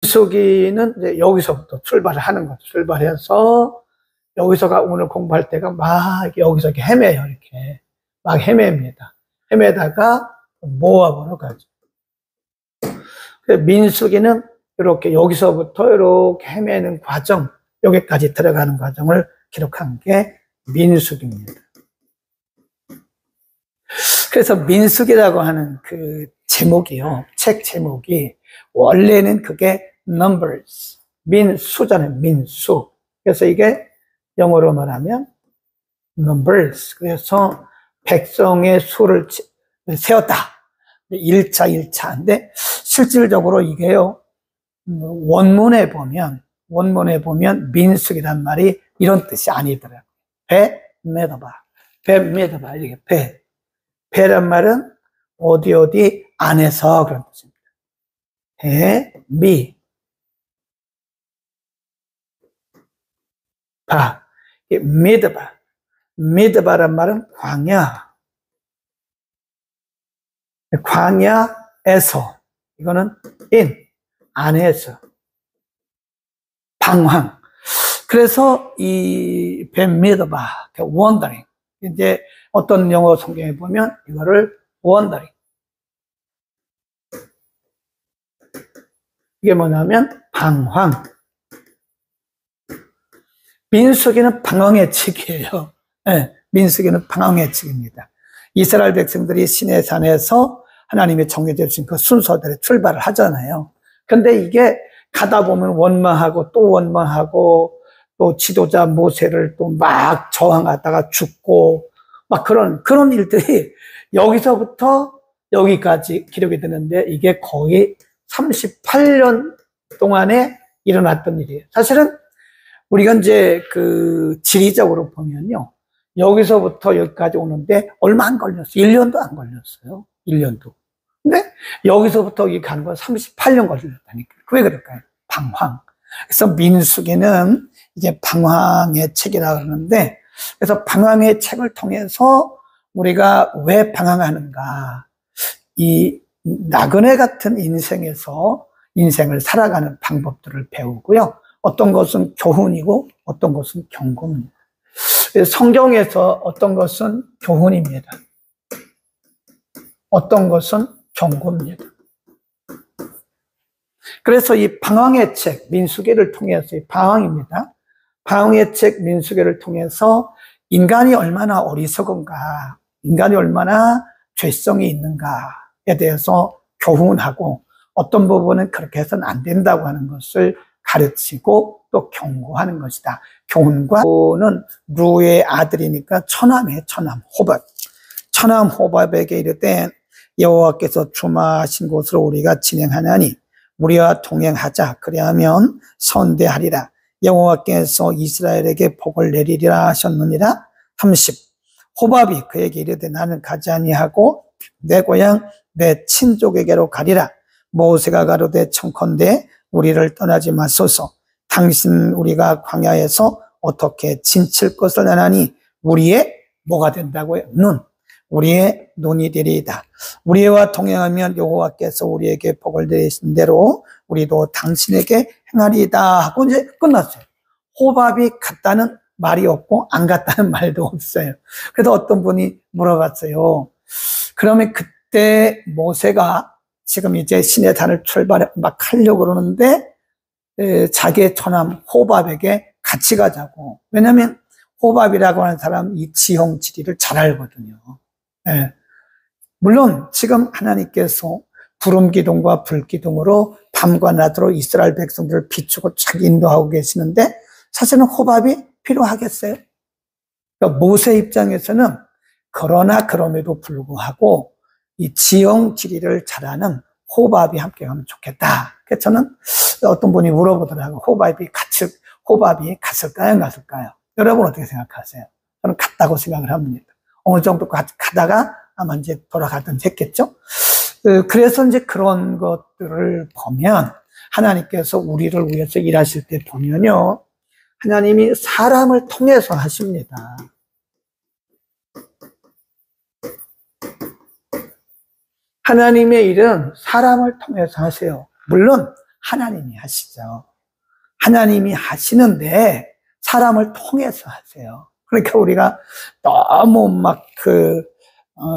민수기는 이제 여기서부터 출발을 하는 거죠. 출발해서 여기서가 오늘 공부할 때가 막 여기서 이렇게 헤매요. 이렇게 막 헤매입니다. 헤매다가 모압으로 가죠. 민수기는 이렇게 여기서부터 이렇게 헤매는 과정, 여기까지 들어가는 과정을 기록한 게 민수기입니다. 그래서 민수기라고 하는 그 제목이요, 책 제목이 원래는 그게 numbers, 민수잖아요. 민수. 그래서 이게 영어로 말하면 numbers. 그래서 백성의 수를 세웠다. 1차 1차인데 실질적으로 이게요, 원문에 보면 민수기란 말이 이런 뜻이 아니더라고요. 배 매더봐 이렇게 배란 말은 어디 안에서 그런 뜻입니다. 배, 미드바란 말은 광야에서, 이거는 안에서, 방황. 그래서 이 미드바, wandering. 이제 어떤 영어 성경에 보면 이거를 wandering. 이게 뭐냐면 방황. 민수기는 방황의 책이에요. 네, 민수기는 방황의 책입니다. 이스라엘 백성들이 시내산에서 하나님의 정해져 주신 그 순서대로 출발을 하잖아요. 근데 이게 가다 보면 원망하고 또 원망하고 또 지도자 모세를 또 막 저항하다가 죽고 막 그런 일들이 여기서부터 여기까지 기록이 되는데 이게 거의 38년 동안에 일어났던 일이에요. 사실은 우리가 이제 그 지리적으로 보면요, 여기서부터 여기까지 오는데 얼마 안 걸렸어요. 1년도 안 걸렸어요. 1년도. 근데 여기서부터 여기 가는 건 38년 걸렸다니까. 왜 그럴까요? 방황. 그래서 민수기는 이게 방황의 책이라 그러는데, 그래서 방황의 책을 통해서 우리가 왜 방황하는가, 이 나그네 같은 인생에서 인생을 살아가는 방법들을 배우고요. 어떤 것은 교훈이고 어떤 것은 경고입니다. 성경에서 어떤 것은 교훈입니다. 어떤 것은 경고입니다. 그래서 이 방황의 책 민수기를 통해서, 이 방황입니다. 방황의 책 민수기를 통해서 인간이 얼마나 어리석은가, 인간이 얼마나 죄성이 있는가에 대해서 교훈하고, 어떤 부분은 그렇게 해서는 안 된다고 하는 것을 가르치고 또 경고하는 것이다. 교훈과는 루의 아들이니까 처남이에요. 처남 호밥에게 이르되 여호와께서 주마하신 곳으로 우리가 진행하나니 우리와 동행하자. 그리하면 선대하리라. 여호와께서 이스라엘에게 복을 내리리라 하셨느니라. 30. 호밥이 그에게 이르되 나는 가지 아니하고 내 고향 내 친족에게로 가리라. 모세가 가로되 청컨대 우리를 떠나지 마소서. 당신 우리가 광야에서 어떻게 진칠 것을 아나니 우리의 뭐가 된다고요? 우리의 눈이 되리이다. 우리와 동행하면 여호와께서 우리에게 복을 내리신 대로 우리도 당신에게 행하리이다 하고 이제 끝났어요. 호밥이 갔다는 말이 없고 안 갔다는 말도 없어요. 그래서 어떤 분이 물어봤어요. 그러면 그때 모세가 지금 이제 시내산을 막 하려고 그러는데 자기의 처남 호밥에게 같이 가자고. 왜냐하면 호밥이라고 하는 사람 이 지형 지리를 잘 알거든요. 예. 물론 지금 하나님께서 구름기둥과 불기둥으로 밤과 낮으로 이스라엘 백성들을 비추고 잘 인도하고 계시는데 사실은 호밥이 필요하겠어요? 그러니까 모세 입장에서는 그러나 그럼에도 불구하고 이 지형 지리를 잘하는 호밥이 함께 가면 좋겠다. 그래서 저는 어떤 분이 물어보더라고요. 호밥이 갔을까요? 안 갔을까요? 여러분 어떻게 생각하세요? 저는 갔다고 생각을 합니다. 어느 정도 가다가 아마 이제 돌아가든지 했겠죠? 그래서 이제 그런 것들을 보면 하나님께서 우리를 위해서 일하실 때 보면요, 하나님이 사람을 통해서 하십니다. 하나님의 일은 사람을 통해서 하세요. 물론 하나님이 하시죠. 하나님이 하시는데 사람을 통해서 하세요. 그러니까 우리가 너무 막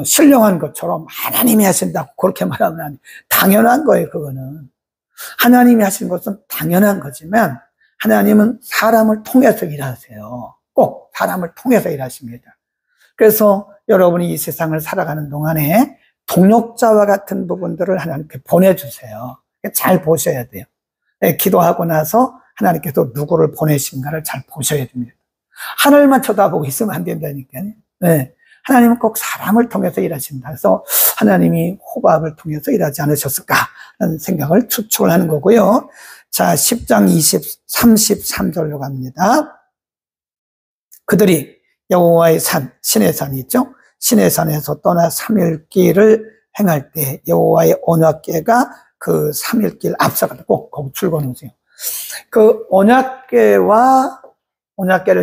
신령한 것처럼 하나님이 하신다고 그렇게 말하면 안 돼요. 당연한 거예요, 그거는. 하나님이 하시는 것은 당연한 거지만 하나님은 사람을 통해서 일하세요. 꼭 사람을 통해서 일하십니다. 그래서 여러분이 이 세상을 살아가는 동안에 동력자와 같은 부분들을 하나님께 보내주세요. 잘 보셔야 돼요. 기도하고 나서 하나님께서 누구를 보내신가를 잘 보셔야 됩니다. 하늘만 쳐다보고 있으면 안 된다니까요. 네. 하나님은 꼭 사람을 통해서 일하신다. 그래서 하나님이 호밥을 통해서 일하지 않으셨을까라는 생각을 추측을 하는 거고요. 자, 10장 33절로 갑니다. 그들이 여호와의 산, 신의 산이 있죠. 신의 산에서 떠나 3일길을 행할 때 여호와의 언약궤가 그 3일길 앞서가다 꼭 거기 출근하세요. 그 언약궤를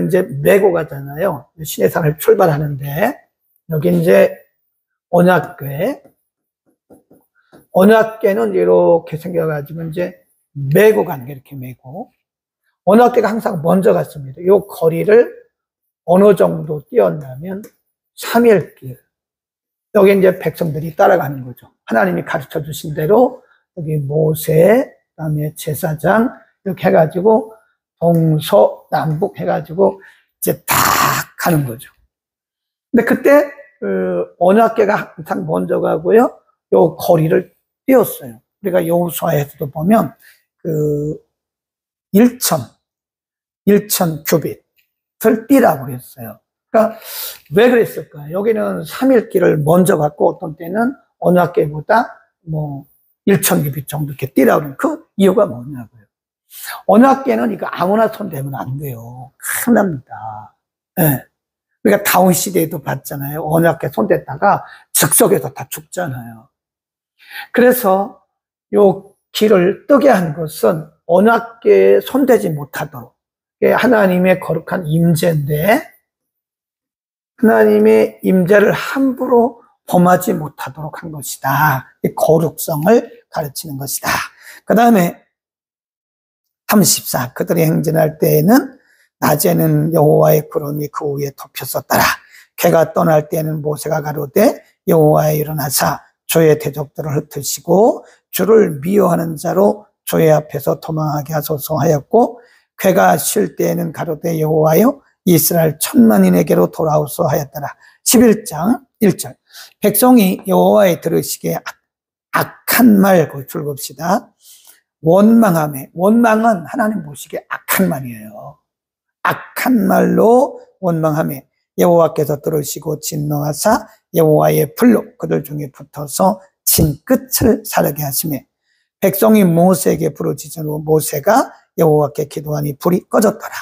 이제 메고 가잖아요. 신의 산을 출발하는데 여기 이제 언약궤는 이렇게 생겨가지고 이제 메고 가는 게 이렇게 메고 언약궤가 항상 먼저 갔습니다. 이 거리를 어느 정도 뛰었냐면 3일길. 여기 이제 백성들이 따라가는 거죠. 하나님이 가르쳐 주신 대로 여기 모세, 그다음에 제사장 이렇게 해가지고 동서남북 해가지고 이제 다 가는 거죠. 근데 그때 언약궤가 항상 먼저 가고요. 요 거리를 뛰었어요. 우리가 여호수아에서도 보면 1천 규빗을 뛰라고 그랬어요. 그러니까 왜 그랬을까요? 여기는 3일길을 먼저 갔고 어떤 때는 언약궤보다 1천 규빗 정도 이렇게 뛰라고 하는 그 이유가 뭐냐고요. 언약궤는 이거 아무나 손대면 안 돼요. 큰일 납니다. 네. 우리가 다운 시대에도 봤잖아요. 언약궤 손댔다가 즉석에서 다 죽잖아요. 그래서 요 길을 뜨게 한 것은 언약궤에 손대지 못하도록 하나님의 거룩한 임재인데 하나님의 임재를 함부로 범하지 못하도록 한 것이다. 이 거룩성을 가르치는 것이다. 그 다음에 34 그들이 행진할 때에는 낮에는 여호와의 구름이 그 위에 덮였었더라. 걔가 떠날 때에는 모세가 가로되 여호와여 일어나사 조의 대적들을 흩으시고 주를 미워하는 자로 조의 앞에서 도망하게 하소서 하였고 걔가 쉴 때에는 가로되 여호와여 이스라엘 10,000만인에게로 돌아오소 하였더라. 11장 1절 백성이 여호와의 들으시기에 악한 말 줄봅시다. 원망함에 원망은 하나님 보시기에 악한 말이에요. 악한 말로 원망함에 여호와께서 들으시고 진노하사 여호와의 불로 그들 중에 붙어서 진 끝을 사르게 하시매 백성이 모세에게 부르짖은 후 모세가 여호와께 기도하니 불이 꺼졌더라.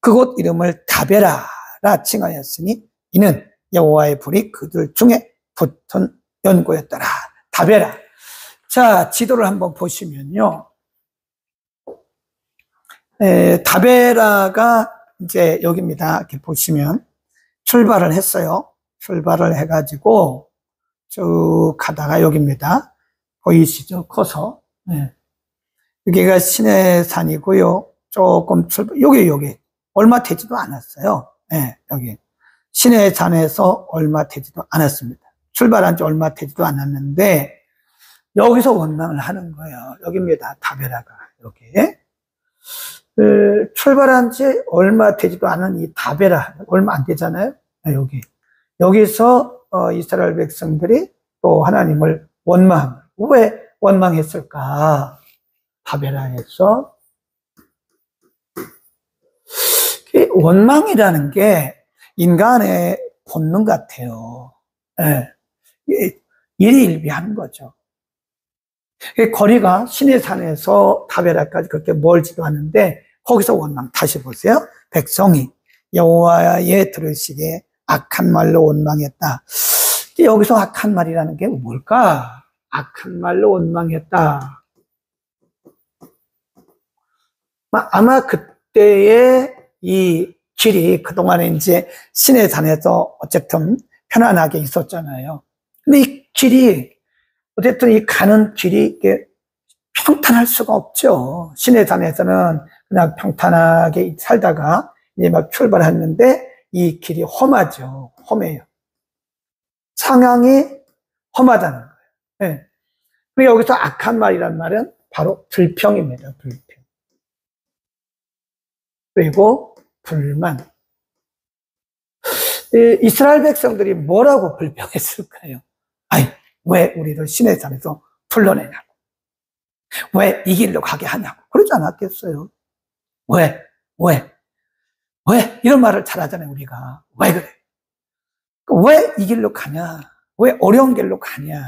그곳 이름을 다베라라 칭하였으니 이는 여호와의 불이 그들 중에 붙은 연고였더라. 다베라. 자, 지도를 한번 보시면요. 다베라가 이제 여기입니다. 이렇게 보시면 출발을 했어요. 출발을 해가지고 쭉 가다가 여기입니다. 보이시죠? 커서. 네. 여기가 신의 산이고요. 조금 여기 얼마 되지도 않았어요. 네, 여기 신의 산에서 얼마 되지도 않았습니다. 출발한 지 얼마 되지도 않았는데 여기서 원망을 하는 거예요. 여기입니다. 다베라가 여기. 출발한 지 얼마 되지도 않은 이 다베라 얼마 안 되잖아요. 여기서 이스라엘 백성들이 또 하나님을 원망. 왜 원망했을까? 다베라에서 원망이라는 게 인간의 본능 같아요. 네. 일희일비하는 거죠. 거리가 신의 산에서 다베라까지 그렇게 멀지도 않은데 거기서 원망. 다시 보세요. 백성이 여호와의 들으시기에 악한 말로 원망했다. 여기서 악한 말이라는 게 뭘까? 악한 말로 원망했다. 아마 그때의 이 길이 그동안에 이제 신의 산에서 어쨌든 편안하게 있었잖아요. 근데 이 길이 어쨌든 이 가는 길이 이게 평탄할 수가 없죠. 시내산에서는 그냥 평탄하게 살다가 이제 막 출발했는데 이 길이 험하죠. 험해요. 상황이 험하다는 거예요. 네. 그리고 여기서 악한 말이란 말은 바로 불평입니다. 불평. 그리고 불만. 이스라엘 백성들이 뭐라고 불평했을까요? 아니, 왜 우리를 시내산에서 불러내냐고. 왜 이 길로 가게 하냐고. 그러지 않았겠어요. 왜? 이런 말을 잘 하잖아요, 우리가. 왜 그래? 왜 이 길로 가냐? 왜 어려운 길로 가냐?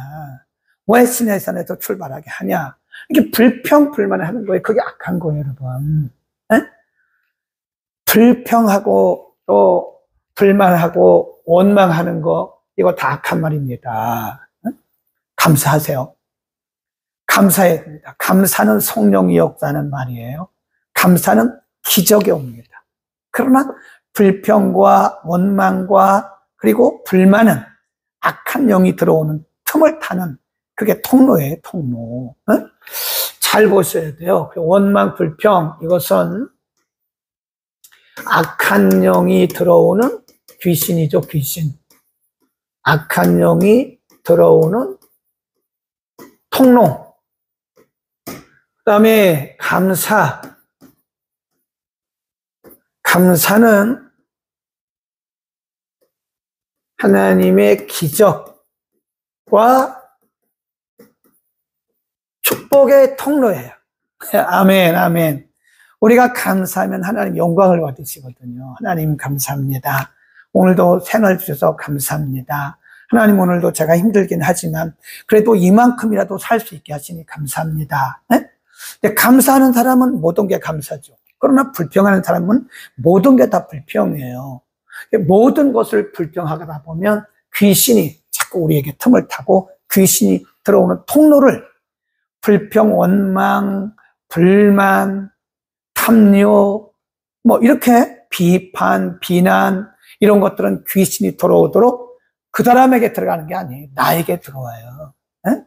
왜 시내산에서 출발하게 하냐? 이게 불평, 불만을 하는 거예요. 그게 악한 거예요, 여러분. 에? 불평하고 또 불만하고 원망하는 거, 이거 다 악한 말입니다. 에? 감사하세요. 감사해야 됩니다. 감사는 성령이 역사하는 말이에요. 감사는 기적이 옵니다. 그러나 불평과 원망과 그리고 불만은 악한 영이 들어오는 틈을 타는 그게 통로예요, 통로. 잘 보셔야 돼요. 원망, 불평, 이것은 악한 영이 들어오는 귀신이죠, 귀신. 악한 영이 들어오는 통로. 그 다음에 감사. 감사는 하나님의 기적과 축복의 통로예요. 아멘, 아멘. 우리가 감사하면 하나님 영광을 받으시거든요. 하나님 감사합니다. 오늘도 생을 주셔서 감사합니다. 하나님 오늘도 제가 힘들긴 하지만 그래도 이만큼이라도 살 수 있게 하시니 감사합니다. 네? 근데 감사하는 사람은 모든 게 감사죠. 그러나 불평하는 사람은 모든 게 다 불평이에요. 모든 것을 불평하다 보면 귀신이 자꾸 우리에게 틈을 타고 귀신이 들어오는 통로를 불평, 원망, 불만, 탐욕, 뭐 이렇게 비판, 비난 이런 것들은 귀신이 들어오도록 그 사람에게 들어가는 게 아니에요. 나에게 들어와요. 에?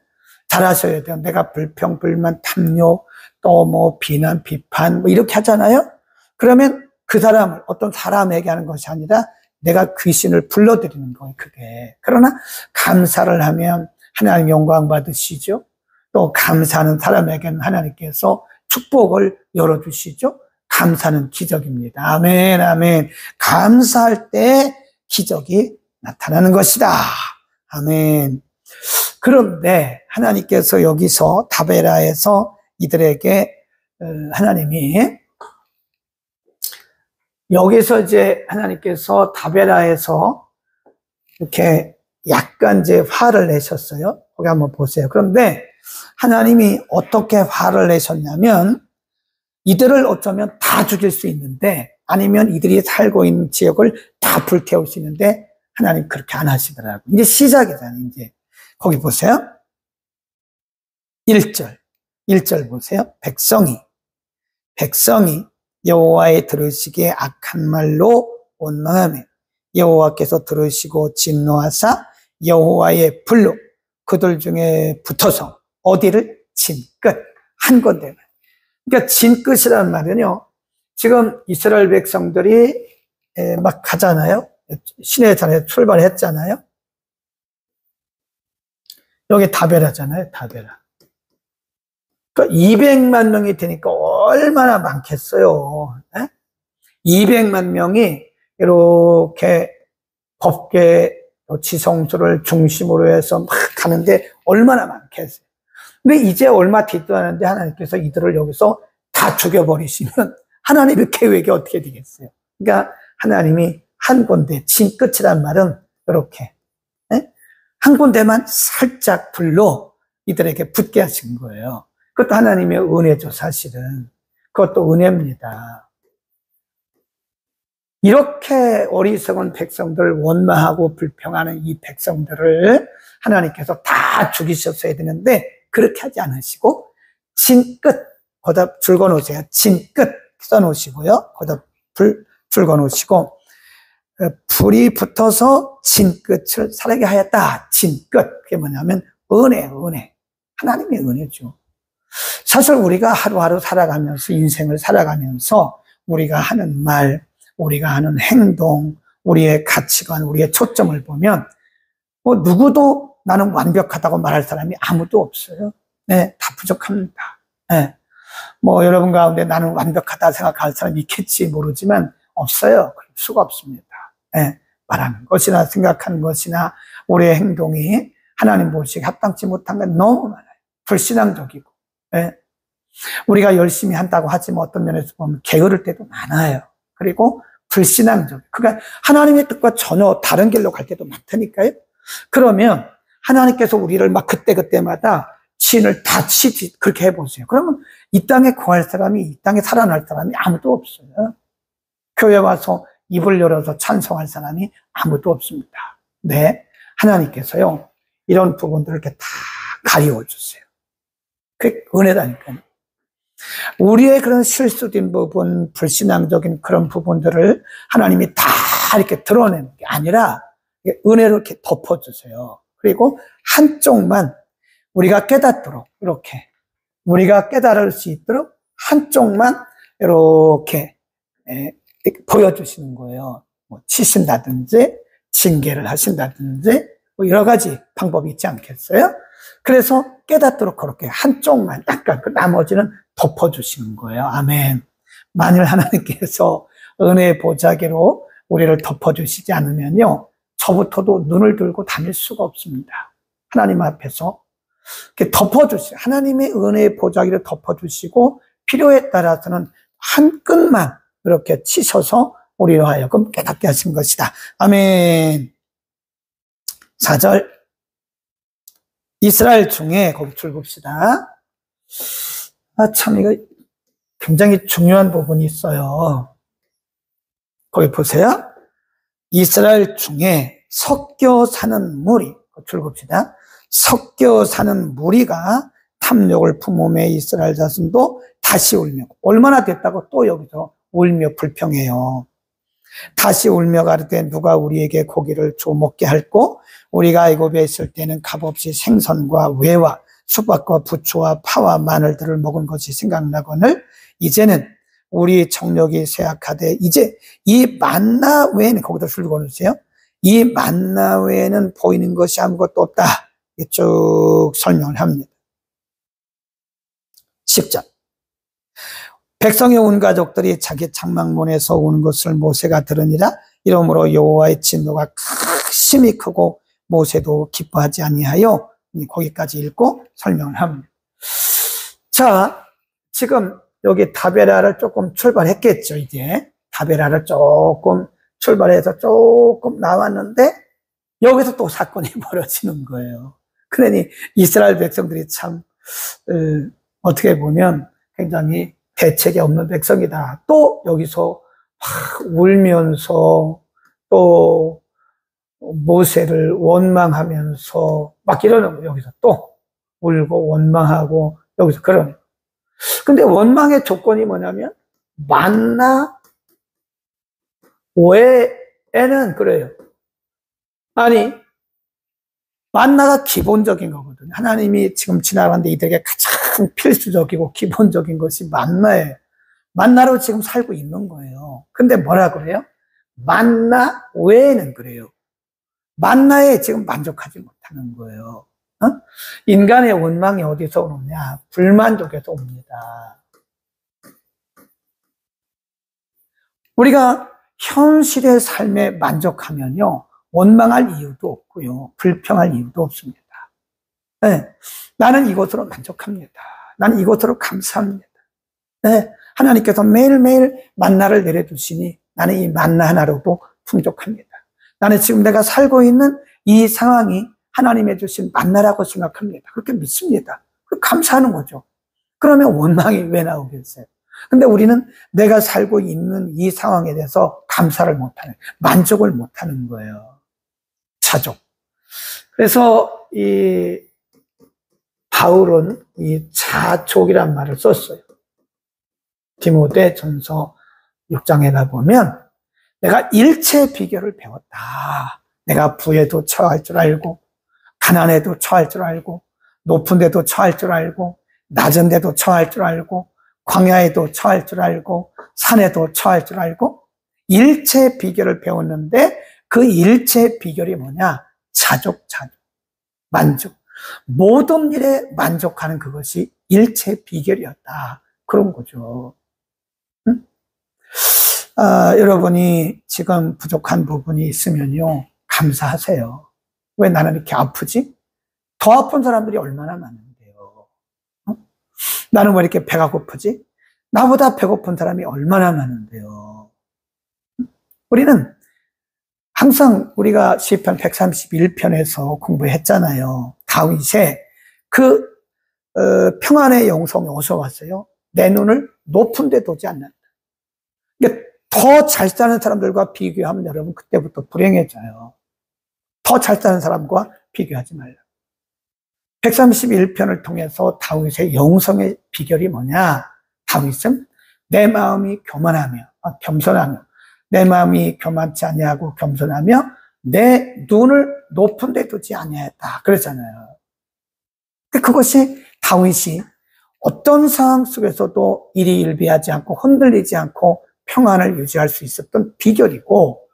잘 아셔야 돼요. 내가 불평, 불만, 탐욕, 또 뭐 비난, 비판 뭐 이렇게 하잖아요. 그러면 그 사람을 어떤 사람에게 하는 것이 아니라 내가 귀신을 불러들이는 거예요. 그게. 그러나 감사를 하면 하나님 영광 받으시죠. 또 감사하는 사람에게는 하나님께서 축복을 열어주시죠. 감사는 기적입니다. 아멘, 아멘. 감사할 때 기적이 나타나는 것이다. 아멘. 그런데 하나님께서 여기서 다베라에서 이들에게 하나님이 여기서 이제 하나님께서 다베라에서 이렇게 약간 이제 화를 내셨어요. 거기 한번 보세요. 그런데 하나님이 어떻게 화를 내셨냐면 이들을 어쩌면 다 죽일 수 있는데 아니면 이들이 살고 있는 지역을 다 불태울 수 있는데 하나님 그렇게 안 하시더라고요. 이제 시작이잖아요. 이제 거기 보세요. 1절 보세요. 백성이 여호와의 들으시기에 악한 말로 원망하며 여호와께서 들으시고 진노하사 여호와의 불로 그들 중에 붙어서 어디를 진끝 한 건데. 그러니까 진끝이라는 말은요. 지금 이스라엘 백성들이 막 가잖아요. 시내산에 출발했잖아요. 여기 다베라잖아요. 다베라. 그러니까 200만 명이 되니까 얼마나 많겠어요. 200만 명이 이렇게 법계 지성소를 중심으로 해서 막 가는데 얼마나 많겠어요. 근데 이제 얼마 뒤도 않았는데 하나님께서 이들을 여기서 다 죽여버리시면 하나님의 계획이 어떻게 되겠어요? 그러니까 하나님이 한 군데, 진끝이란 말은 이렇게 한 군데만 살짝 불로 이들에게 붙게 하신 거예요. 그것도 하나님의 은혜죠, 사실은. 그것도 은혜입니다. 이렇게 어리석은 백성들을 원망하고 불평하는 이 백성들을 하나님께서 다 죽이셨어야 되는데 그렇게 하지 않으시고 진끝 거기다 줄거 놓으세요. 진끝 써놓으시고요. 거기다 불 줄거 놓으시고 불이 붙어서 진끝을 살게 하였다. 진끝. 그게 뭐냐면 은혜. 하나님의 은혜죠. 사실 우리가 하루하루 살아가면서, 인생을 살아가면서 우리가 하는 말, 우리가 하는 행동, 우리의 가치관, 우리의 초점을 보면 뭐 누구도 나는 완벽하다고 말할 사람이 아무도 없어요. 네, 다 부족합니다. 네. 뭐 여러분 가운데 나는 완벽하다 생각할 사람이 있겠지 모르지만 없어요. 그럴 수가 없습니다. 네. 말하는 것이나 생각하는 것이나 우리의 행동이 하나님 보시기에 합당치 못한 건 너무 많아요. 불신앙적이고. 네. 우리가 열심히 한다고 하지만 어떤 면에서 보면 게으를 때도 많아요. 그리고 불신앙적. 그러니까 하나님의 뜻과 전혀 다른 길로 갈 때도 많다니까요. 그러면 하나님께서 우리를 막 그때그때마다 치인을 다 치지 그렇게 해보세요. 그러면 이 땅에 구할 사람이, 이 땅에 살아날 사람이 아무도 없어요. 교회 와서 입을 열어서 찬송할 사람이 아무도 없습니다. 네, 하나님께서요 이런 부분들을 이렇게 다 가리워주세요. 그게 은혜다니까요. 우리의 그런 실수된 부분, 불신앙적인 그런 부분들을 하나님이 다 이렇게 드러내는 게 아니라 은혜로 이렇게 덮어주세요. 그리고 한쪽만 우리가 깨닫도록, 이렇게 우리가 깨달을 수 있도록 한쪽만 이렇게 보여주시는 거예요. 뭐 치신다든지 징계를 하신다든지 뭐 여러 가지 방법이 있지 않겠어요? 그래서 깨닫도록 그렇게 한쪽만 약간, 그 나머지는 덮어주시는 거예요. 아멘. 만일 하나님께서 은혜의 보자기로 우리를 덮어주시지 않으면요, 저부터도 눈을 들고 다닐 수가 없습니다. 하나님 앞에서 이렇게 덮어주시고, 하나님의 은혜의 보자기를 덮어주시고, 필요에 따라서는 한 끈만 이렇게 치셔서 우리로 하여금 깨닫게 하신 것이다. 아멘. 4절. 이스라엘 중에, 거기 줄 봅시다. 참, 이거 굉장히 중요한 부분이 있어요. 거기 보세요. 이스라엘 중에 섞여 사는 무리, 줄 봅시다. 섞여 사는 무리가 탐욕을 품음에 이스라엘 자손도 다시 울며, 얼마나 됐다고 또 여기서 울며 불평해요. 다시 울며 가르되 누가 우리에게 고기를 줘 먹게 할꼬? 우리가 애굽에 있을 때는 값없이 생선과 외와 수박과 부추와 파와 마늘들을 먹은 것이 생각나거늘 이제는 우리 정력이 쇠약하되 이제 이 만나 외에는, 거기다 줄 그어주세요. 이 만나 외에는 보이는 것이 아무것도 없다. 쭉 설명을 합니다. 10절. 백성의 온 가족들이 자기 장막문에서 오는 것을 모세가 들으니라. 이러므로 여호와의 진노가 심히 크고 모세도 기뻐하지 아니하여, 거기까지 읽고 설명을 합니다. 자, 지금 여기 다베라를 조금 출발했겠죠. 이제 다베라를 조금 출발해서 조금 나왔는데 여기서 또 사건이 벌어지는 거예요. 그러니 이스라엘 백성들이 참 어떻게 보면 굉장히 대책이 없는 백성이다. 또 여기서 막 울면서 또 모세를 원망하면서 막 이러는 거예요. 여기서 또 울고 원망하고 여기서 그러는 거예요. 근데 원망의 조건이 뭐냐면 만나 외에는 그래요. 아니, 만나가 기본적인 거거든요. 하나님이 지금 지나가는데 이들에게 가장 필수적이고 기본적인 것이 만나예요. 만나로 지금 살고 있는 거예요. 근데 뭐라 그래요? 만나 외에는 그래요. 만나에 지금 만족하지 못하는 거예요. 어? 인간의 원망이 어디서 오느냐? 불만족에서 옵니다. 우리가 현실의 삶에 만족하면요, 원망할 이유도 없고요, 불평할 이유도 없습니다. 네, 나는 이것으로 만족합니다. 나는 이것으로 감사합니다. 네, 하나님께서 매일매일 만나를 내려주시니 나는 이 만나 하나로도 풍족합니다. 나는 지금 내가 살고 있는 이 상황이 하나님의 주신 만나라고 생각합니다. 그렇게 믿습니다. 감사하는 거죠. 그러면 원망이 왜 나오겠어요? 근데 우리는 내가 살고 있는 이 상황에 대해서 감사를 못하는, 만족을 못하는 거예요. 자족. 그래서 이 바울은 이 자족이란 말을 썼어요. 디모데 전서 6장에 보면 내가 일체 비결을 배웠다. 내가 부에도 처할 줄 알고 가난에도 처할 줄 알고 높은 데도 처할 줄 알고 낮은 데도 처할 줄 알고 광야에도 처할 줄 알고 산에도 처할 줄 알고 일체 비결을 배웠는데 그 일체 비결이 뭐냐? 자족, 만족. 모든 일에 만족하는 그것이 일체 비결이었다. 그런 거죠. 응? 여러분이 지금 부족한 부분이 있으면요, 감사하세요. 왜 나는 이렇게 아프지? 더 아픈 사람들이 얼마나 많은데요. 나는 왜 이렇게 배가 고프지? 나보다 배고픈 사람이 얼마나 많은데요. 우리는 항상 우리가 시편 131편에서 공부했잖아요. 다윗의 그 평안의 영성이 어디서 왔어요? 내 눈을 높은 데 두지 않는다. 그러니까 더 잘 사는 사람들과 비교하면 여러분 그때부터 불행해져요. 더 잘 사는 사람과 비교하지 말라. 131편을 통해서 다윗의 영성의 비결이 뭐냐? 다윗은 내 마음이 겸손하며 내 마음이 교만치 아니하고 겸손하며 내 눈을 높은 데 두지 아니하였다. 그러잖아요. 그것이 다윗이 어떤 상황 속에서도 일희일비하지 않고 흔들리지 않고 평안을 유지할 수 있었던 비결이고,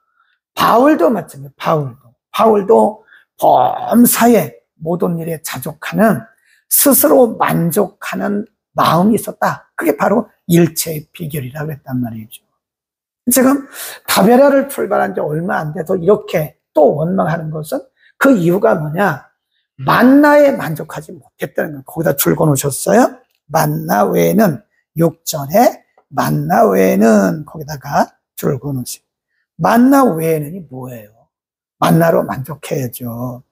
바울도 마찬가지예요. 바울도 범사에 모든 일에 자족하는, 스스로 만족하는 마음이 있었다. 그게 바로 일체의 비결이라고 했단 말이죠. 지금 다베라를 출발한 지 얼마 안 돼서 이렇게 또 원망하는 것은 그 이유가 뭐냐? 만나에 만족하지 못했다는 거. 거기다 줄거 놓으셨어요? 만나 외에는 6절에 만나 외에는 거기다가 줄거 놓으세요. 만나 외에는이 뭐예요? 만나로 만족해야죠.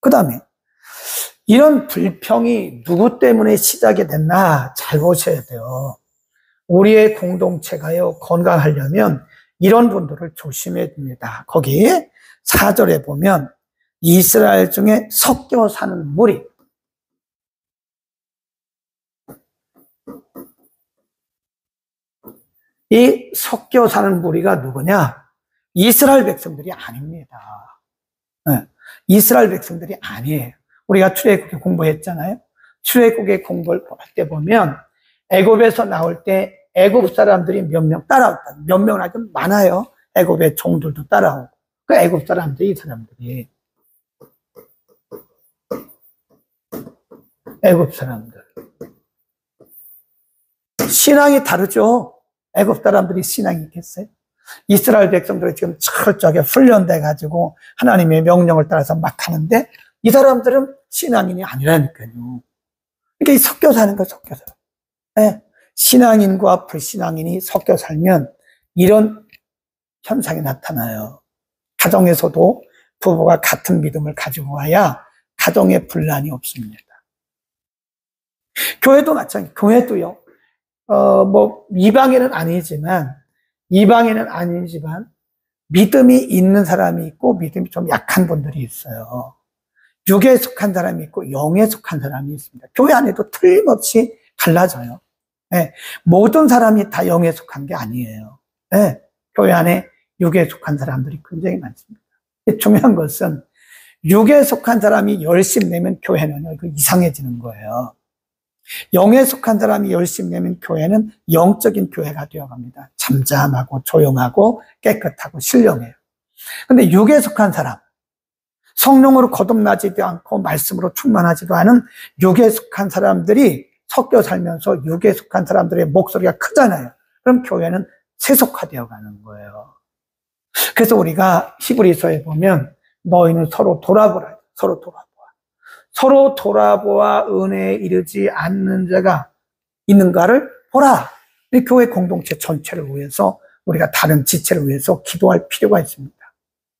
그 다음에 이런 불평이 누구 때문에 시작이 됐나 잘 보셔야 돼요. 우리의 공동체가요, 건강하려면 이런 분들을 조심해야 됩니다. 거기 4절에 보면 이스라엘 중에 섞여 사는 무리, 이 섞여 사는 무리가 누구냐? 이스라엘 백성들이 아닙니다. 네, 이스라엘 백성들이 아니에요. 우리가 출애굽기 공부했잖아요. 출애굽기 공부를 할 때 보면 애굽에서 나올 때 애굽 사람들이 몇 명 따라왔다. 몇 명은 아주 많아요. 애굽의 종들도 따라오고. 그 애굽 사람들이, 이 사람들이. 애굽 사람들. 신앙이 다르죠. 애굽 사람들이 신앙이 있겠어요? 이스라엘 백성들이 지금 철저하게 훈련돼가지고 하나님의 명령을 따라서 막 하는데 이 사람들은 신앙인이 아니라니까요. 그러니까 섞여 사는 거, 섞여 살아요. 네. 신앙인과 불신앙인이 섞여 살면 이런 현상이 나타나요. 가정에서도 부부가 같은 믿음을 가지고 와야 가정에 분란이 없습니다. 교회도 마찬가지. 교회도요. 이방인은 아니지만 믿음이 있는 사람이 있고 믿음이 좀 약한 분들이 있어요. 육에 속한 사람이 있고 영에 속한 사람이 있습니다. 교회 안에도 틀림없이 갈라져요. 네, 모든 사람이 다 영에 속한 게 아니에요. 네, 교회 안에 육에 속한 사람들이 굉장히 많습니다. 중요한 것은 육에 속한 사람이 열심 내면 교회는 이상해지는 거예요. 영에 속한 사람이 열심 내면 교회는 영적인 교회가 되어갑니다. 잠잠하고 조용하고 깨끗하고 신령해요. 근데 육에 속한 사람, 성령으로 거듭나지도 않고 말씀으로 충만하지도 않은 육에 속한 사람들이 섞여 살면서 육에 속한 사람들의 목소리가 크잖아요. 그럼 교회는 세속화되어 가는 거예요. 그래서 우리가 히브리서에 보면 너희는 서로 돌아보라. 서로 돌아보아 은혜에 이르지 않는 자가 있는가를 보라. 이 교회 공동체 전체를 위해서 우리가 다른 지체를 위해서 기도할 필요가 있습니다.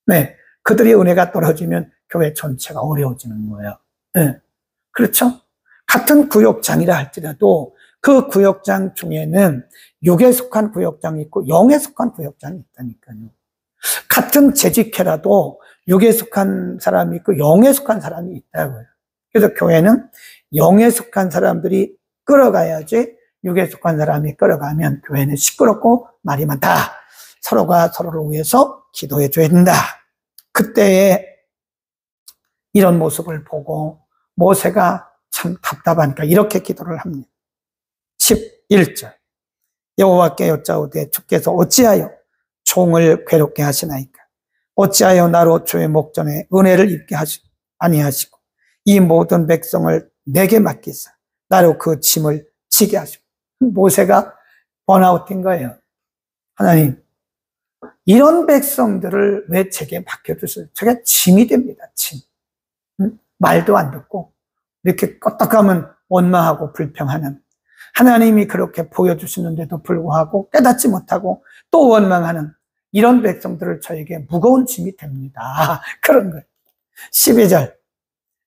네, 그들의 은혜가 떨어지면 교회 전체가 어려워지는 거예요. 네, 그렇죠? 같은 구역장이라 할지라도 그 구역장 중에는 육에 속한 구역장이 있고 영에 속한 구역장이 있다니까요. 같은 재직회라도 육에 속한 사람이 있고 영에 속한 사람이 있다고요. 그래서 교회는 영에 속한 사람들이 끌어가야지 육에 속한 사람이 끌어가면 교회는 시끄럽고 말이 많다. 서로가 서로를 위해서 기도해 줘야 된다. 그때에 이런 모습을 보고 모세가 참 답답하니까 이렇게 기도를 합니다. 11절. 여호와께 여짜오되 주께서 어찌하여 종을 괴롭게 하시나이까? 어찌하여 나로 주의 목전에 은혜를 입게 아니하시고 이 모든 백성을 내게 맡기사 나로 그 짐을 지게 하시고. 모세가 번아웃인 거예요. 하나님, 이런 백성들을 왜 제게 맡겨주세요? 제가 짐이 됩니다. 짐. 말도 안 듣고 이렇게 껐떡하면 원망하고 불평하는, 하나님이 그렇게 보여주시는데도 불구하고 깨닫지 못하고 또 원망하는 이런 백성들을 저에게 무거운 짐이 됩니다. 그런 거예요. 12절.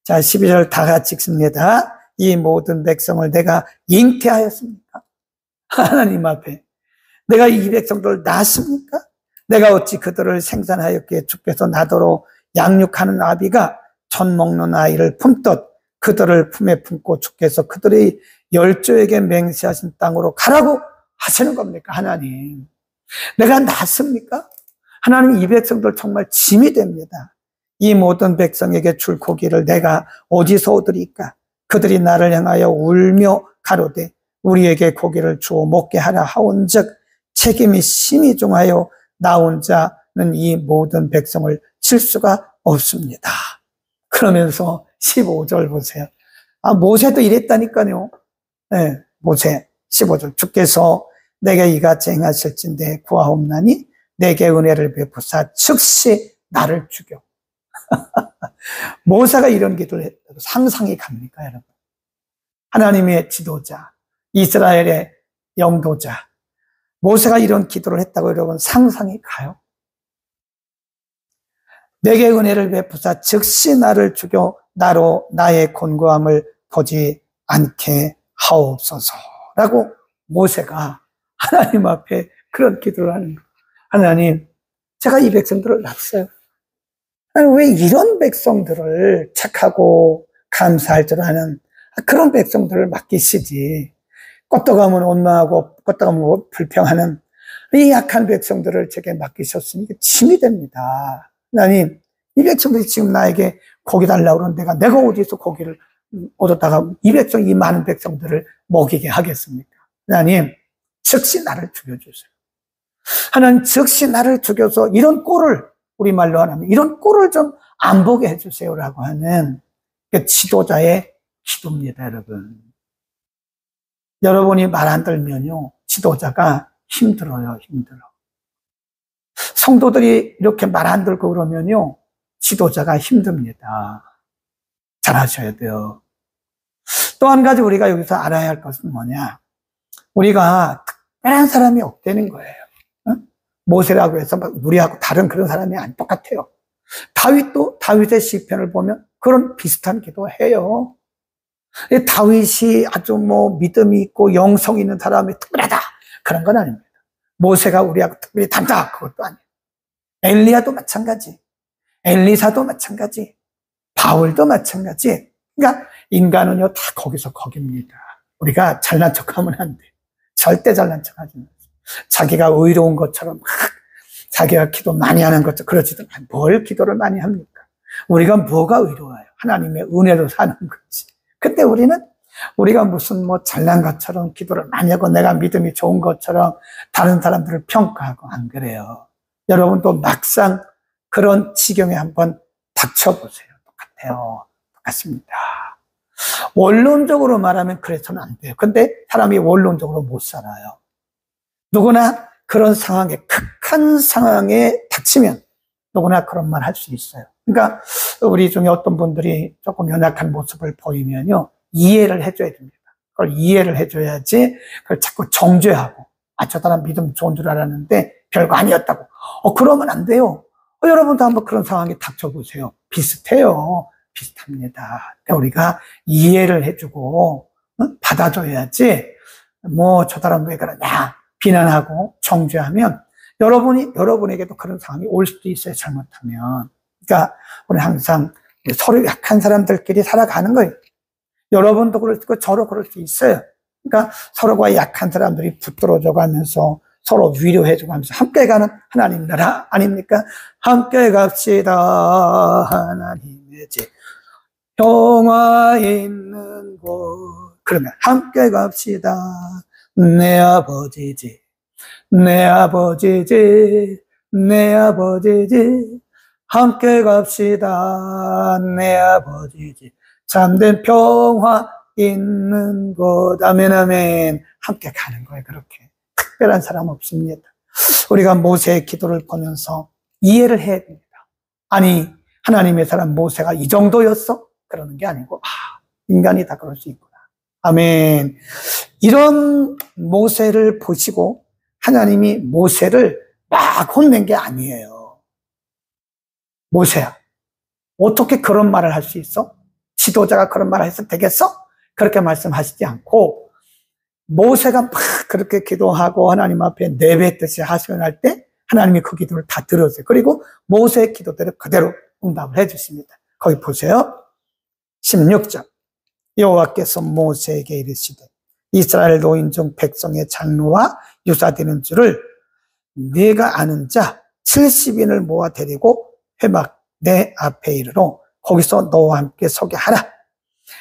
자, 12절 다 같이 읽습니다. 이 모든 백성을 내가 잉태하였습니까? 하나님 앞에 내가 이 백성들을 낳았습니까? 내가 어찌 그들을 생산하였기에 주께서 나더러 양육하는 아비가 젖 먹는 아이를 품듯 그들을 품에 품고 주께서 그들의 열조에게 맹세하신 땅으로 가라고 하시는 겁니까? 하나님, 내가 낳습니까? 하나님, 이 백성들 정말 짐이 됩니다. 이 모든 백성에게 줄 고기를 내가 어디서 얻으리까? 그들이 나를 향하여 울며 가로되 우리에게 고기를 주어 먹게 하라 하온즉 책임이 심히 중하여 나 혼자는 이 모든 백성을 칠 수가 없습니다. 그러면서 15절 보세요. 모세도 이랬다니까요. 네, 모세 15절. 주께서 내게 이같이 행하실진대 구하옵나니 내게 은혜를 베푸사 즉시 나를 죽여. 모세가 이런 기도를 했다고 상상이 갑니까, 여러분? 하나님의 지도자, 이스라엘의 영도자, 모세가 이런 기도를 했다고 여러분 상상이 가요? 내게 은혜를 베푸사 즉시 나를 죽여 나로 나의 곤고함을 보지 않게 하옵소서라고 모세가 하나님 앞에 그런 기도를 하는 거예요. 하나님, 제가 이 백성들을 낳았어요. 하나님, 왜 이런 백성들을 착하고 감사할 줄 아는 그런 백성들을 맡기시지? 껐떡하면 원망하고 껐떡하면 불평하는 이 약한 백성들을 제게 맡기셨으니 짐이 됩니다. 하나님, 이 백성들이 지금 나에게 고기 달라고 그러는 내가 어디서 고기를 얻었다가 이 백성, 이 많은 백성들을 먹이게 하겠습니까? 하나님, 즉시 나를 죽여주세요. 하나님, 즉시 나를 죽여서 이런 꼴을, 우리말로 하면 이런 꼴을 좀 안 보게 해주세요라고 하는 지도자의 기도입니다, 여러분. 여러분이 말 안 들면요, 지도자가 힘들어요, 힘들어. 성도들이 이렇게 말 안 들고 그러면요, 지도자가 힘듭니다. 잘하셔야 돼요. 또 한 가지 우리가 여기서 알아야 할 것은 뭐냐? 우리가 특별한 사람이 없다는 거예요. 모세라고 해서 우리하고 다른 그런 사람이 안 똑같아요. 다윗도 다윗의 시편을 보면 그런 비슷한 기도해요. 다윗이 아주 믿음이 있고 영성 있는 사람이 특별하다, 그런 건 아닙니다. 모세가 우리하고 특별히 다르다, 그것도 아니에요. 엘리야도 마찬가지, 엘리사도 마찬가지, 바울도 마찬가지. 그러니까 인간은요 다 거기서 거깁니다. 우리가 잘난 척하면 안 돼. 절대 잘난 척하지 마세요. 자기가 의로운 것처럼 막 자기가 기도 많이 하는 것처럼 그러지도 않아요. 뭘 기도를 많이 합니까? 우리가 뭐가 의로워요? 하나님의 은혜로 사는 거지. 근데 우리가 무슨 잘난 것처럼 기도를 많이 하고 내가 믿음이 좋은 것처럼 다른 사람들을 평가하고 안 그래요. 여러분도 막상 그런 지경에 한번 닥쳐보세요. 똑같아요. 똑같습니다. 원론적으로 말하면 그래서는 안 돼요. 근데 사람이 원론적으로 못 살아요. 누구나 그런 상황에, 극한 상황에 닥치면 누구나 그런 말 할 수 있어요. 그러니까 우리 중에 어떤 분들이 조금 연약한 모습을 보이면요, 이해를 해줘야 됩니다. 그걸 이해를 해줘야지 그걸 자꾸 정죄하고 저 사람 믿음 좋은 줄 알았는데 별거 아니었다고 그러면 안 돼요. 여러분도 한번 그런 상황에 닥쳐보세요. 비슷해요. 비슷합니다. 우리가 이해를 해주고 받아줘야지 저 사람 왜 그러냐 비난하고 정죄하면 여러분에게도 그런 상황이 올 수도 있어요. 잘못하면. 그러니까 우리 항상 서로 약한 사람들끼리 살아가는 거예요. 여러분도 그럴 수 있고 저도 그럴 수 있어요. 그러니까 서로가 약한 사람들이 붙들어져 가면서 서로 위로해주고 하면서 함께 가는 하나님 나라 아닙니까? 함께 갑시다 하나님의 집. 평화 있는 곳. 그러면 함께 갑시다. 내 아버지지, 내 아버지지, 내 아버지지. 함께 갑시다. 내 아버지지. 참된 평화 있는 곳. 아멘, 아멘. 함께 가는 거예요, 그렇게. 특별한 사람 없습니다. 우리가 모세의 기도를 보면서 이해를 해야 됩니다. 아니, 하나님의 사람 모세가 이 정도였어? 그러는 게 아니고, 인간이 다 그럴 수 있구나. 아멘. 이런 모세를 보시고 하나님이 모세를 막 혼낸 게 아니에요. 모세야, 어떻게 그런 말을 할 수 있어? 지도자가 그런 말을 해서 되겠어? 그렇게 말씀하시지 않고, 모세가 막 그렇게 기도하고 하나님 앞에 내뱉듯이 하소연할 때 하나님이 그 기도를 다 들었어요. 그리고 모세의 기도대로 그대로 응답을 해주십니다. 거기 보세요. 16절. 여호와께서 모세에게 이르시되 이스라엘 노인 중 백성의 장로와 유사되는 줄을 네가 아는 자 70인을 모아 데리고 회막 내 앞에 이르러 거기서 너와 함께 서게 하라.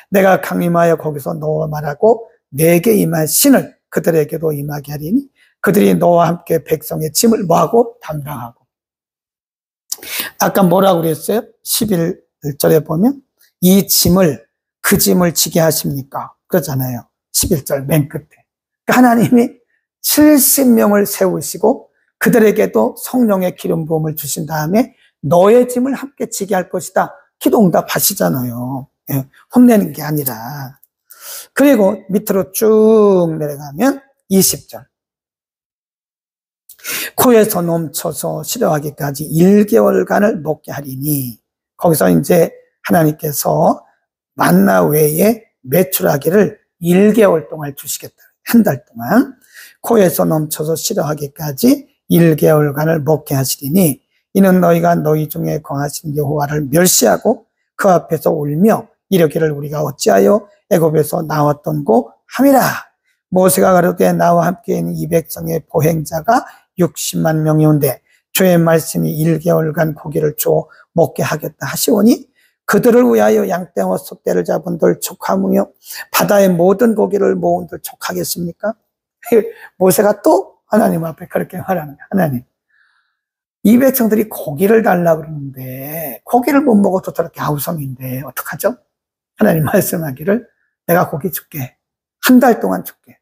내가 강림하여 거기서 너와 말하고 내게 임한 신을 그들에게도 임하게 하리니 그들이 너와 함께 백성의 짐을 모하고 담당하고. 아까 뭐라고 그랬어요? 11절에 보면 이 짐을, 그 짐을 지게 하십니까? 그러잖아요. 11절 맨 끝에. 하나님이 70명을 세우시고 그들에게도 성령의 기름 부음을 주신 다음에 너의 짐을 함께 지게 할 것이다. 기도 응답하시잖아요. 혼내는 게 아니라. 그리고 밑으로 쭉 내려가면 20절. 코에서 넘쳐서 싫어하기까지 1개월간을 먹게 하리니, 거기서 이제 하나님께서 만나 외에 매출하기를 1개월 동안 주시겠다. 한 달 동안. 코에서 넘쳐서 싫어하기까지 1개월간을 먹게 하시리니 이는 너희가 너희 중에 거하신 여호와를 멸시하고 그 앞에서 울며 이르기를 우리가 어찌하여 애굽에서 나왔던 고 함이라. 모세가 가로되 나와 함께 있는 이 백성의 보행자가 60만 명이온데 주의 말씀이 1개월간 고기를 주어 먹게 하겠다 하시오니 그들을 위하여 양떼와 숫대를 잡은들 족하며 바다의 모든 고기를 모은들 족하겠습니까? 모세가 또 하나님 앞에 그렇게 말하는 거야. 하나님, 이 백성들이 고기를 달라고 그러는데 고기를 못 먹어도 저렇게 아우성인데 어떡하죠? 하나님 말씀하기를 내가 고기 줄게. 한 달 동안 줄게.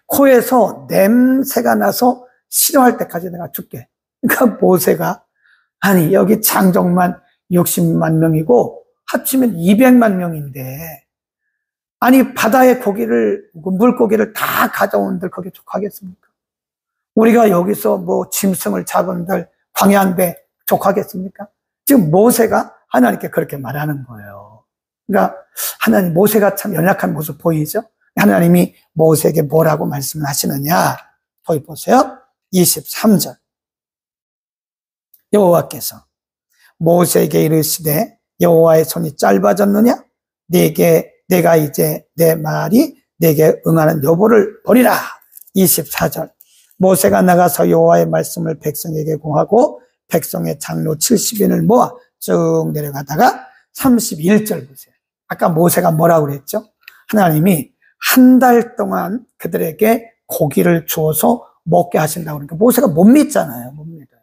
코에서 냄새가 나서 싫어할 때까지 내가 줄게. 그러니까 모세가 아니 여기 장정만 60만 명이고 합치면 200만 명인데 아니 바다의 고기를 물고기를 다 가져온들 거기에 족하겠습니까? 우리가 여기서 뭐 짐승을 잡은들 광야인데 족하겠습니까? 지금 모세가 하나님께 그렇게 말하는 거예요. 그러니까 하나님, 모세가 참 연약한 모습 보이죠? 하나님이 모세에게 뭐라고 말씀을 하시느냐? 거기 보세요. 23절. 여호와께서 모세에게 이르시되 여호와의 손이 짧아졌느냐? 내가 이제 내 말이 내게 응하는 여부를 보리라. 24절. 모세가 나가서 여호와의 말씀을 백성에게 공하고 백성의 장로 70인을 모아 쭉 내려가다가 31절 보세요. 아까 모세가 뭐라고 그랬죠? 하나님이 한 달 동안 그들에게 고기를 주어서 먹게 하신다고 그러니까 모세가 못 믿잖아요. 못 믿어요.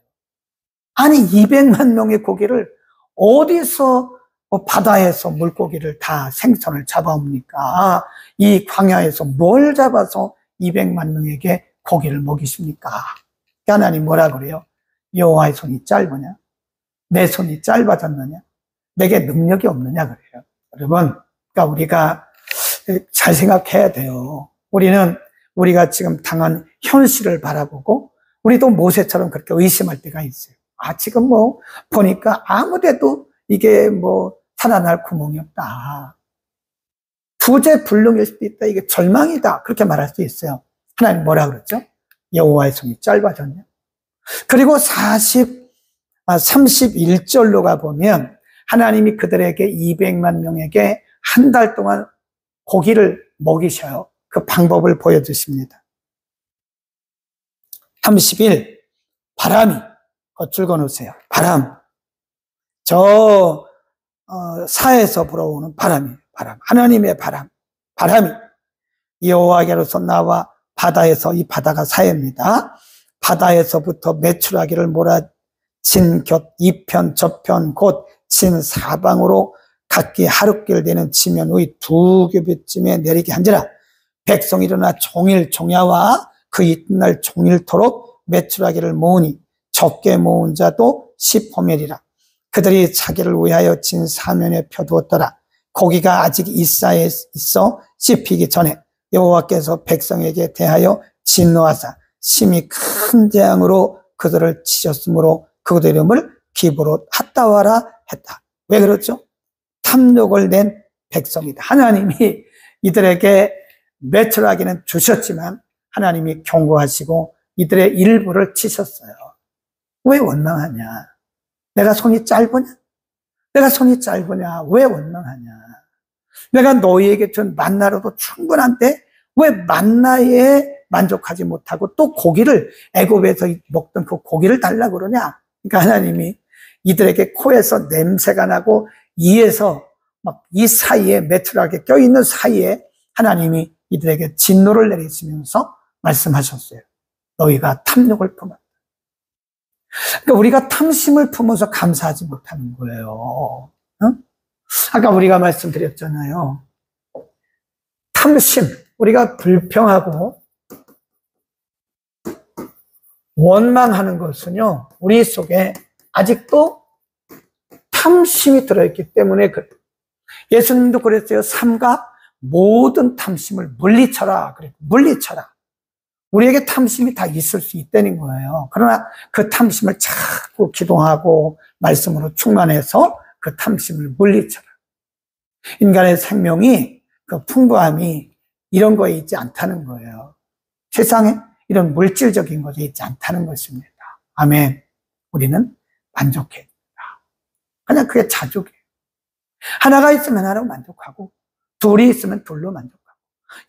아니 200만 명의 고기를 어디서 바다에서 물고기를 다 생선을 잡아옵니까? 이 광야에서 뭘 잡아서 200만 명에게 고기를 먹이십니까? 하나님 뭐라 그래요? 여호와의 손이 짧으냐? 내 손이 짧아졌느냐? 내게 능력이 없느냐 그래요. 여러분, 그러니까 우리가 잘 생각해야 돼요. 우리가 지금 당한 현실을 바라보고 우리도 모세처럼 그렇게 의심할 때가 있어요. 지금 뭐 보니까 아무데도 이게 뭐 살아날 구멍이 없다. 부재불능일 수도 있다. 이게 절망이다. 그렇게 말할 수 있어요. 하나님 뭐라 그러죠? 여호와의 손이 짧아졌냐? 그리고 31절로 가보면 하나님이 그들에게 200만 명에게 한 달 동안 고기를 먹이셔요. 그 방법을 보여주십니다. 31, 바람이, 줄 거놓으세요. 바람. 저 사에서 불어오는 바람이에요. 바람. 하나님의 바람. 바람이 여호와께로서 나와 바다에서, 이 바다가 사해입니다. 바다에서부터 메추라기를 몰아진 곁 이편 저편 곧 진 사방으로 각기 하룻길 되는 지면 의 두 규빗쯤에 내리게 한지라. 백성이 일어나 종일 종야와 그 이튿날 종일토록 메추라기를 모으니 적게 모은 자도 10호멜이라. 그들이 자기를 위하여 진 사면에 펴두었더라. 고기가 아직 이사에 있어 씹히기 전에 여호와께서 백성에게 대하여 진노하사 심히 큰 재앙으로 그들을 치셨으므로 그들의 이름을 기브롯 핫다와라 했다. 왜 그렇죠? 탐욕을 낸 백성이다. 하나님이 이들에게 메추라기는 주셨지만 하나님이 경고하시고 이들의 일부를 치셨어요. 왜 원망하냐? 내가 손이 짧으냐? 내가 손이 짧으냐? 왜 원망하냐? 내가 너희에게 준 만나로도 충분한데 왜 만나에 만족하지 못하고 또 고기를, 애굽에서 먹던 그 고기를 달라고 그러냐? 그러니까 하나님이 이들에게 코에서 냄새가 나고 이에서 막 이 사이에 메추라기에 껴있는 사이에 하나님이 이들에게 진노를 내리시면서 말씀하셨어요. 너희가 탐욕을 품었다. 그러니까 우리가 탐심을 품어서 감사하지 못하는 거예요. 응? 아까 우리가 말씀드렸잖아요. 탐심, 우리가 불평하고 원망하는 것은요, 우리 속에 아직도 탐심이 들어있기 때문에 그래요. 예수님도 그랬어요. 삼가 모든 탐심을 물리쳐라. 그래, 물리쳐라. 우리에게 탐심이 다 있을 수 있다는 거예요. 그러나 그 탐심을 자꾸 기도하고 말씀으로 충만해서 그 탐심을 물리쳐라. 인간의 생명이 그 풍부함이 이런 거에 있지 않다는 거예요. 세상에 이런 물질적인 것에 있지 않다는 것입니다. 아멘. 우리는 만족해. 그냥 그게 자족이에요. 하나가 있으면 하나로 만족하고 둘이 있으면 둘로 만족하고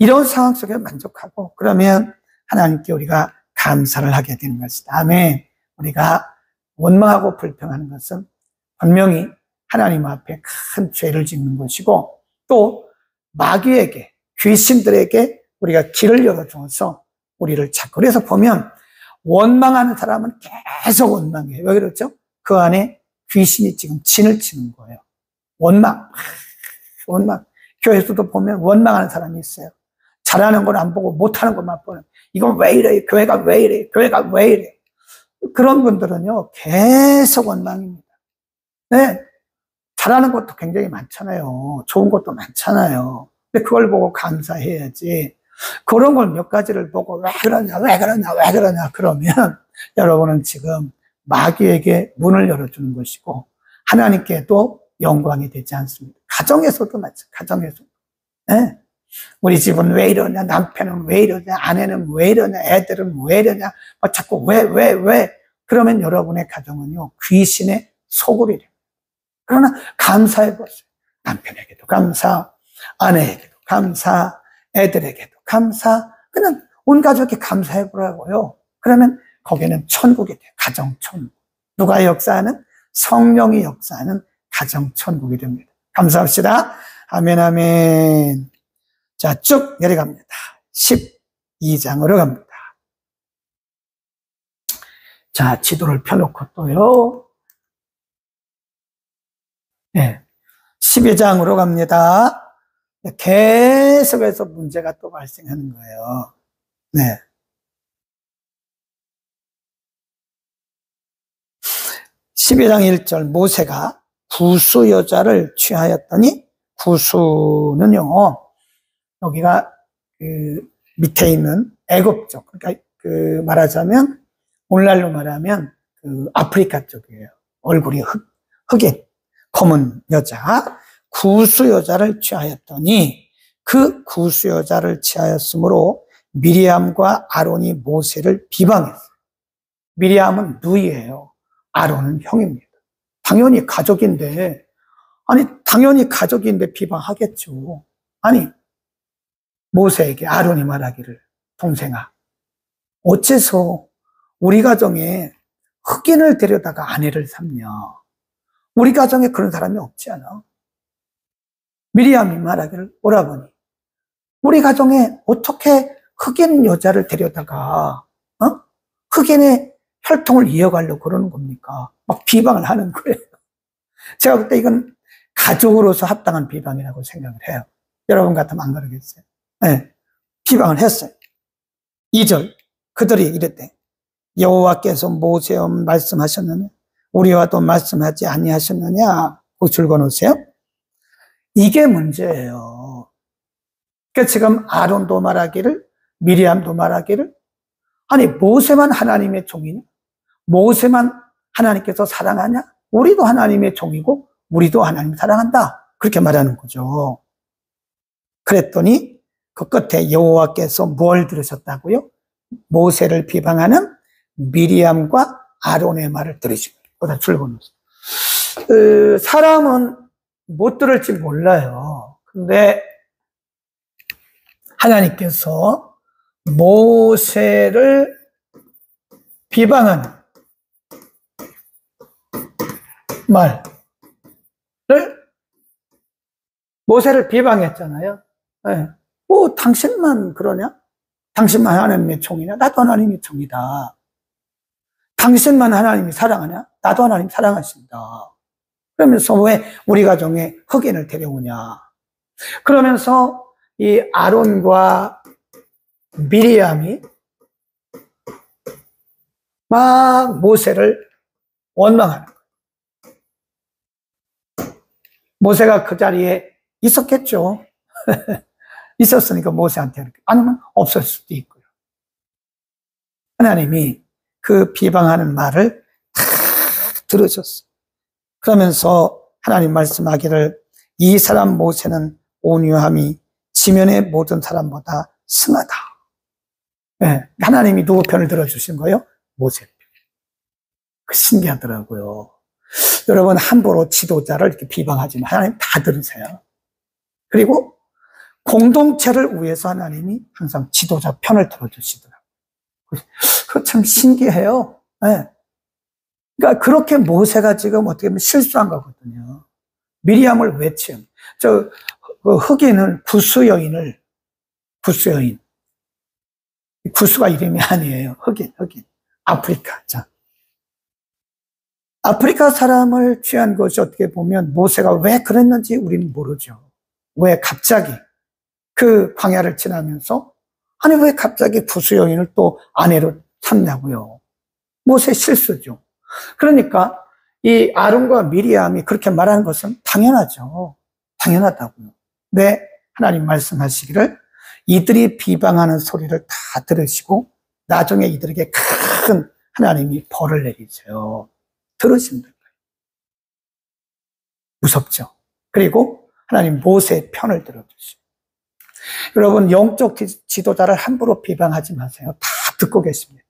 이런 상황 속에 만족하고 그러면 하나님께 우리가 감사를 하게 되는 것이다. 아멘. 우리가 원망하고 불평하는 것은 분명히 하나님 앞에 큰 죄를 짓는 것이고 또 마귀에게, 귀신들에게 우리가 길을 열어줘서 우리를 찾고, 그래서 보면 원망하는 사람은 계속 원망해요. 왜 그렇죠? 그 안에 귀신이 지금 진을 치는 거예요. 원망. 교회에서도 보면 원망하는 사람이 있어요. 잘하는 건 안 보고 못하는 것만 보는. 이건 왜 이래? 교회가 왜 이래? 교회가 왜 이래? 그런 분들은요, 계속 원망입니다. 네. 잘하는 것도 굉장히 많잖아요. 좋은 것도 많잖아요. 근데 그걸 보고 감사해야지. 그런 걸 몇 가지를 보고 왜 그러냐, 그러면 여러분은 지금 마귀에게 문을 열어주는 것이고 하나님께도 영광이 되지 않습니다. 가정에서도 마찬가지. 가정에서. 네. 우리 집은 왜 이러냐, 남편은 왜 이러냐, 아내는 왜 이러냐, 애들은 왜 이러냐, 자꾸 왜. 그러면 여러분의 가정은요, 귀신의 소굴이 됩니다. 그러나 감사해보세요. 남편에게도 감사, 아내에게도 감사, 애들에게도 감사, 그냥 온 가족이 감사해보라고요. 그러면 거기는 천국이 돼요. 가정천국. 누가 역사하는? 성령이 역사하는 가정천국이 됩니다. 감사합시다. 아멘, 아멘. 자, 쭉 내려갑니다. 12장으로 갑니다. 자, 지도를 펴놓고 또요. 네. 12장으로 갑니다. 계속해서 문제가 또 발생하는 거예요. 네. 12장 1절 모세가 구수 여자를 취하였더니 구수는요, 여기가 그 밑에 있는 애굽 쪽, 그러니까 그 말하자면 오늘날로 말하면 그 아프리카 쪽이에요. 얼굴이 흑인, 검은 여자, 구수 여자를 취하였더니 그 구수 여자를 취하였으므로 미리암과 아론이 모세를 비방했어요. 미리암은 누이예요. 아론은 형입니다. 당연히 가족인데, 당연히 가족인데 비방하겠죠. 모세에게 아론이 말하기를, 동생아, 어째서 우리 가정에 흑인을 데려다가 아내를 삼냐? 우리 가정에 그런 사람이 없지 않아? 미리암이 말하기를, 오라버니, 우리 가정에 어떻게 흑인 여자를 데려다가 흑인의 혈통을 이어가려고 그러는 겁니까? 막 비방을 하는 거예요. 제가 볼 때 이건 가족으로서 합당한 비방이라고 생각을 해요. 여러분 같으면 안 그러겠어요? 네, 비방을 했어요. 2절, 그들이 이랬대. 여호와께서 모세와 말씀하셨느냐? 우리와도 말씀하지 아니하셨느냐? 그 줄거놓으세요. 이게 문제예요. 그러니까 지금 아론도 말하기를, 미리암도 말하기를, 아니 모세만 하나님의 종이냐? 모세만 하나님께서 사랑하냐? 우리도 하나님의 종이고 우리도 하나님 사랑한다. 그렇게 말하는 거죠. 그랬더니 그 끝에 여호와께서 뭘 들으셨다고요? 모세를 비방하는 미리암과 아론의 말을 들으시고, 그다 줄거놓으세요. 사람은 못 들을지 몰라요. 근데 하나님께서 모세를 비방하는 말을, 모세를 비방했잖아요. 네. 뭐 당신만 그러냐? 당신만 하나님의 종이냐? 나도 하나님의 종이다. 당신만 하나님이 사랑하냐? 나도 하나님 사랑하신다. 그러면서 왜 우리 가정에 흑인을 데려오냐? 그러면서 이 아론과 미리암이 막 모세를 원망하는 거예요. 모세가 그 자리에 있었겠죠. 있었으니까 모세한테 이렇게, 아니면 없을 수도 있고요. 하나님이 그 비방하는 말을 다 들으셨어요. 그러면서 하나님 말씀하기를, 이 사람 모세는 온유함이 지면의 모든 사람보다 승하다. 네, 하나님이 누구 편을 들어주신 거예요? 모세 편. 그 신기하더라고요. 여러분 함부로 지도자를 이렇게 비방하지 마. 하나님 다 들으세요. 그리고 공동체를 위해서 하나님이 항상 지도자 편을 들어주시더라고요. 그거 참 신기해요. 네. 그러니까 그렇게 모세가 지금 어떻게 보면 실수한 거거든요. 미리암을 왜 치요? 흑인을, 구스 여인. 구스가 이름이 아니에요. 흑인. 아프리카. 자. 아프리카 사람을 취한 것이 어떻게 보면 모세가 왜 그랬는지 우리는 모르죠. 왜 갑자기 그 광야를 지나면서, 아니 왜 갑자기 구스 여인을 또 아내로 삼냐고요. 모세 실수죠. 그러니까 이 아론과 미리암이 그렇게 말하는 것은 당연하죠. 당연하다고요. 네, 하나님 말씀하시기를, 이들이 비방하는 소리를 다 들으시고 나중에 이들에게 큰 하나님이 벌을 내리세요. 들으신다. 무섭죠. 그리고 하나님 모세의 편을 들어주시고. 여러분 영적 지도자를 함부로 비방하지 마세요. 다 듣고 계십니다.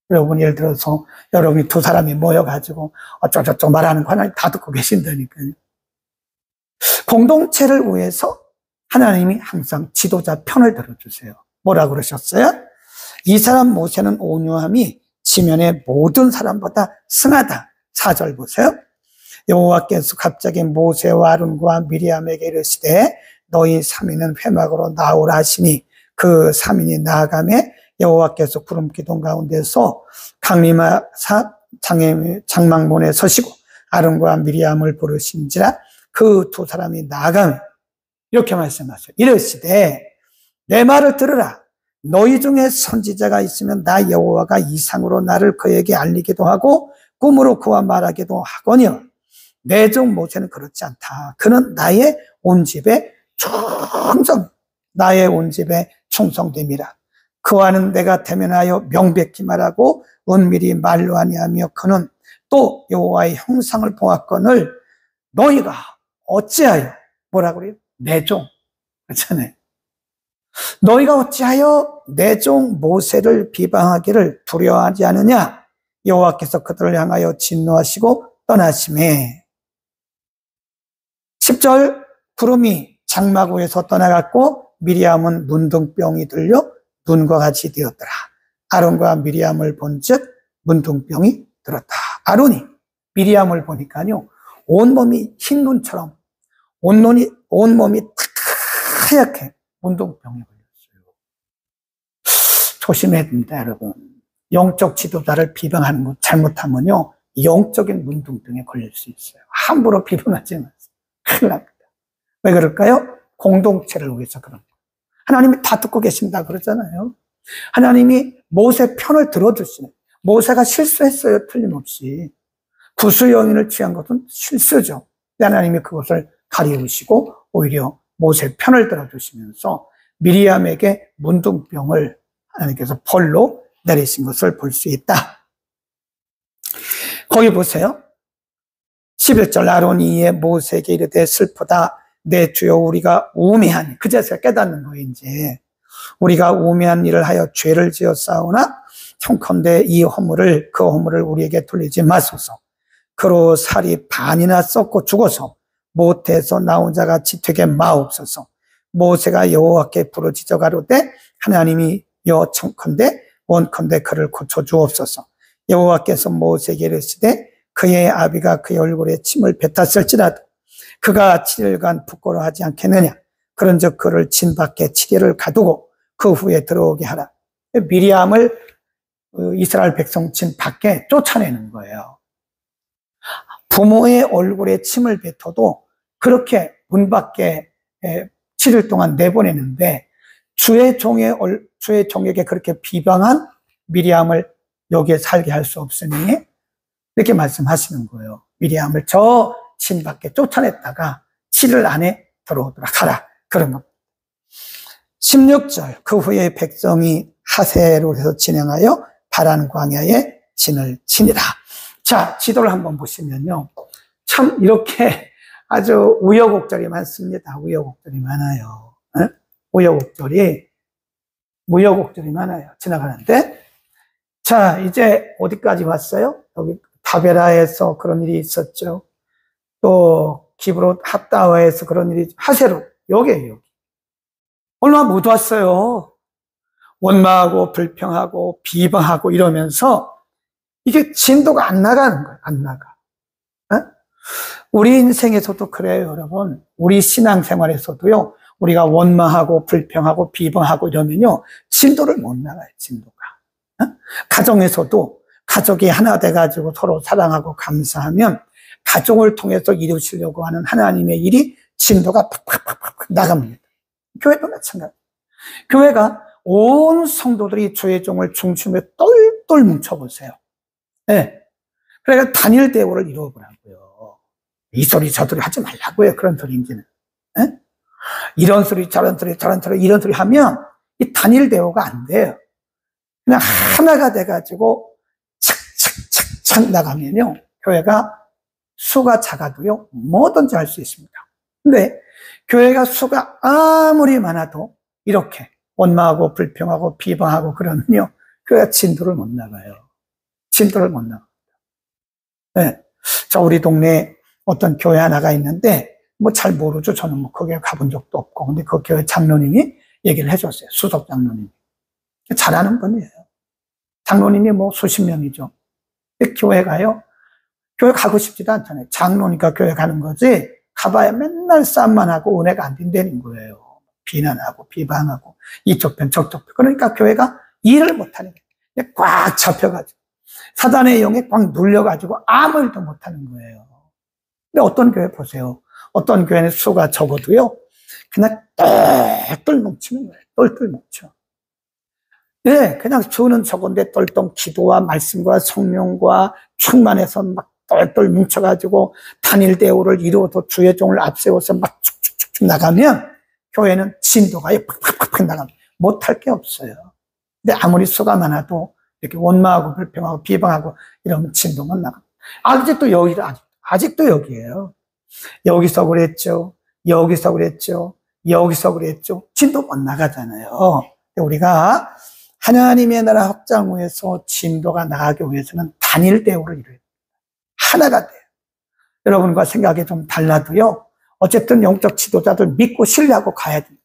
여러분 예를 들어서 여러분이 두 사람이 모여가지고 어쩌고저쩌고 말하는 거 하나님 다 듣고 계신다니까요. 공동체를 위해서 하나님이 항상 지도자 편을 들어주세요. 뭐라고 그러셨어요? 이 사람 모세는 온유함이 지면의 모든 사람보다 승하다. 4절 보세요. 여호와께서 갑자기 모세와 아론과 미리암에게 이르시되 너희 3인은 회막으로 나오라 하시니 그 3인이 나아가매 여호와께서 구름 기둥 가운데서 강림하사 장막문에 서시고 아론과 미리암을 부르신지라 그 두 사람이 나아가매 이렇게 말씀하셨어요. 이르시되 내 말을 들으라. 너희 중에 선지자가 있으면 나 여호와가 이상으로 나를 그에게 알리기도 하고 꿈으로 그와 말하기도 하거니와 내 종 모세는 그렇지 않다. 그는 나의 온 집에 충성됨이라. 그와는 내가 대면하여 명백히 말하고 은밀히 말로 아니하며 그는 또 여호와의 형상을 보았거늘 너희가 어찌하여 뭐라 그래요? 내 종. 그렇잖아요. 너희가 어찌하여 내 종 모세를 비방하기를 두려워하지 않느냐? 여호와께서 그들을 향하여 진노하시고 떠나시매. 10절 구름이 장막 위에서 떠나갔고 미리암은 문둥병이 들려 눈과 같이 되었더라. 아론과 미리암을 본즉 문둥병이 들었다. 아론이 미리암을 보니까요 온몸이 흰 눈처럼 온몸이 하얗게 문둥병에 걸렸어요. 조심해야 됩니다, 여러분. 영적 지도자를 비방하는 것 잘못하면요, 영적인 문둥병에 걸릴 수 있어요. 함부로 비방하지 마세요. 큰일 납니다. 왜 그럴까요? 공동체를 위해서 그런 거예요. 하나님이 다 듣고 계신다 그러잖아요. 하나님이 모세 편을 들어주시네. 모세가 실수했어요, 틀림없이. 구수여인을 취한 것은 실수죠. 하나님이 그것을 가리우시고 오히려 모세 편을 들어주시면서 미리암에게 문둥병을 하나님께서 벌로 내리신 것을 볼 수 있다. 거기 보세요. 11절 아론이 이에 모세에게 이르되 슬프다. 내 주여 우리가 우매한, 그제서야 깨닫는 거예요. 이제 우리가 우매한 일을 하여 죄를 지었사오나 청컨대 이 허물을, 그 허물을 우리에게 돌리지 마소서. 그로 살이 반이나 썩고 죽어서 모태에서 나온 자 같이 되게 마옵소서. 모세가 여호와께 부르짖어 가로되 하나님이 청컨대 원컨대 그를 고쳐 주옵소서. 여호와께서 모세에게 이르시되 그의 아비가 그의 얼굴에 침을 뱉었을지라도 그가 7일간 부끄러워하지 않겠느냐. 그런즉 그를 진 밖에 7일을 가두고 그 후에 들어오게 하라. 미리암을 이스라엘 백성 진 밖에 쫓아내는 거예요. 부모의 얼굴에 침을 뱉어도 그렇게 문 밖에 7일 동안 내보내는데 주의 종에게 그렇게 비방한 미리암을 여기에 살게 할 수 없으니 이렇게 말씀하시는 거예요. 미리암을 저 진 밖에 쫓아냈다가 7일 안에 들어오도록 하라. 그런 겁니다. 16절 그 후에 백성이 하세로에서 진행하여 바란 광야에 진을 치니라. 자, 지도를 한번 보시면요. 참 이렇게 아주 우여곡절이 많습니다. 우여곡절이 많아요. 우여곡절이 많아요. 지나가는데. 자, 이제 어디까지 왔어요? 여기 다베라에서 그런 일이 있었죠. 또 기브롯 핫다와에서 그런 일이, 하세로, 여기에요. 여기. 얼마 못 왔어요. 원망하고 불평하고 비방하고 이러면서 이게 진도가 안 나가는 거예요. 안 나가. 우리 인생에서도 그래요, 여러분. 우리 신앙생활에서도요. 우리가 원망하고 불평하고 비방하고 이러면요. 진도를 못 나가요. 진도가. 가정에서도 가족이 하나 돼가지고 서로 사랑하고 감사하면 가족을 통해서 이루시려고 하는 하나님의 일이 진도가 팍팍팍팍 나갑니다. 교회도 마찬가지. 교회가 온 성도들이 주의 종을 중심에 똘똘 뭉쳐보세요. 네. 그러니까 단일 대우를 이루어보라고요. 이 소리 저 소리 하지 말라고요. 그런 소리 이제는. 네? 이런 소리 저런 소리 저런 소리 이런 소리 하면 이 단일 대우가 안 돼요. 그냥 하나가 돼가지고 착착착착 나가면요. 교회가 수가 작아도요. 뭐든지 할 수 있습니다. 근데 교회가 수가 아무리 많아도 이렇게 원망하고 불평하고 비방하고 그러면요. 교회가 진도를 못 나가요. 진도를 못 나갑니다. 네. 자, 우리 동네에 어떤 교회 하나가 있는데 뭐 잘 모르죠. 저는 뭐 거기에 가본 적도 없고. 근데 그 교회 장로님이 얘기를 해줬어요. 수석 장로님이. 잘하는 분이에요. 장로님이 뭐 수십 명이죠. 교회 가요. 교회 가고 싶지도 않잖아요. 장로니까 교회 가는 거지. 가봐야 맨날 싸움만 하고 은혜가 안 된다는 거예요. 비난하고 비방하고 이쪽 편 저쪽 편. 그러니까 교회가 일을 못하는 거예요. 꽉 잡혀가지고 사단의 영에 꽉 눌려가지고 아무 일도 못하는 거예요. 근데 어떤 교회 보세요. 어떤 교회는 수가 적어도요. 그냥 똘똘 뭉치는 거예요. 똘똘 뭉쳐. 네, 그냥 수는 적은데 똘똘 기도와 말씀과 성령과 충만해서 막 똘똘 뭉쳐가지고 단일 대우를 이루어도 주의 종을 앞세워서 막 축축축축 나가면 교회는 진도가 팍팍팍 나갑니다. 못할 게 없어요. 근데 아무리 수가 많아도 이렇게 원망하고 불평하고 비방하고 이러면 진도만 나갑니다. 아직도 아직도 여기에요. 여기서 그랬죠. 여기서 그랬죠. 여기서 그랬죠. 진도 못 나가잖아요. 우리가 하나님의 나라 확장 위해서 진도가 나가기 위해서는 단일 대우를 이루어야 돼요. 하나가 돼요. 여러분과 생각이 좀 달라도요. 어쨌든 영적 지도자들 믿고 신뢰하고 가야 됩니다.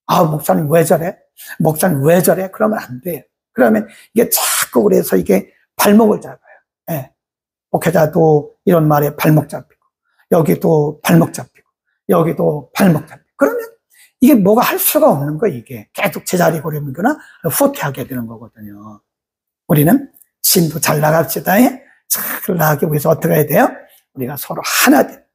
아, 목사님 왜 저래? 목사님 왜 저래? 그러면 안 돼요. 그러면 이게 자꾸 그래서 이게 발목을 잡아요. 예. 목회자도 이런 말에 발목 잡히고, 여기도 발목 잡히고, 여기도 발목 잡혀. 그러면 이게 뭐가 할 수가 없는 거예요, 이게. 계속 제자리 걸음이거나 후퇴하게 되는 거거든요. 우리는 진도 잘 나갑시다. 잘 나가기 위해서 어떻게 해야 돼요? 우리가 서로 하나 돼.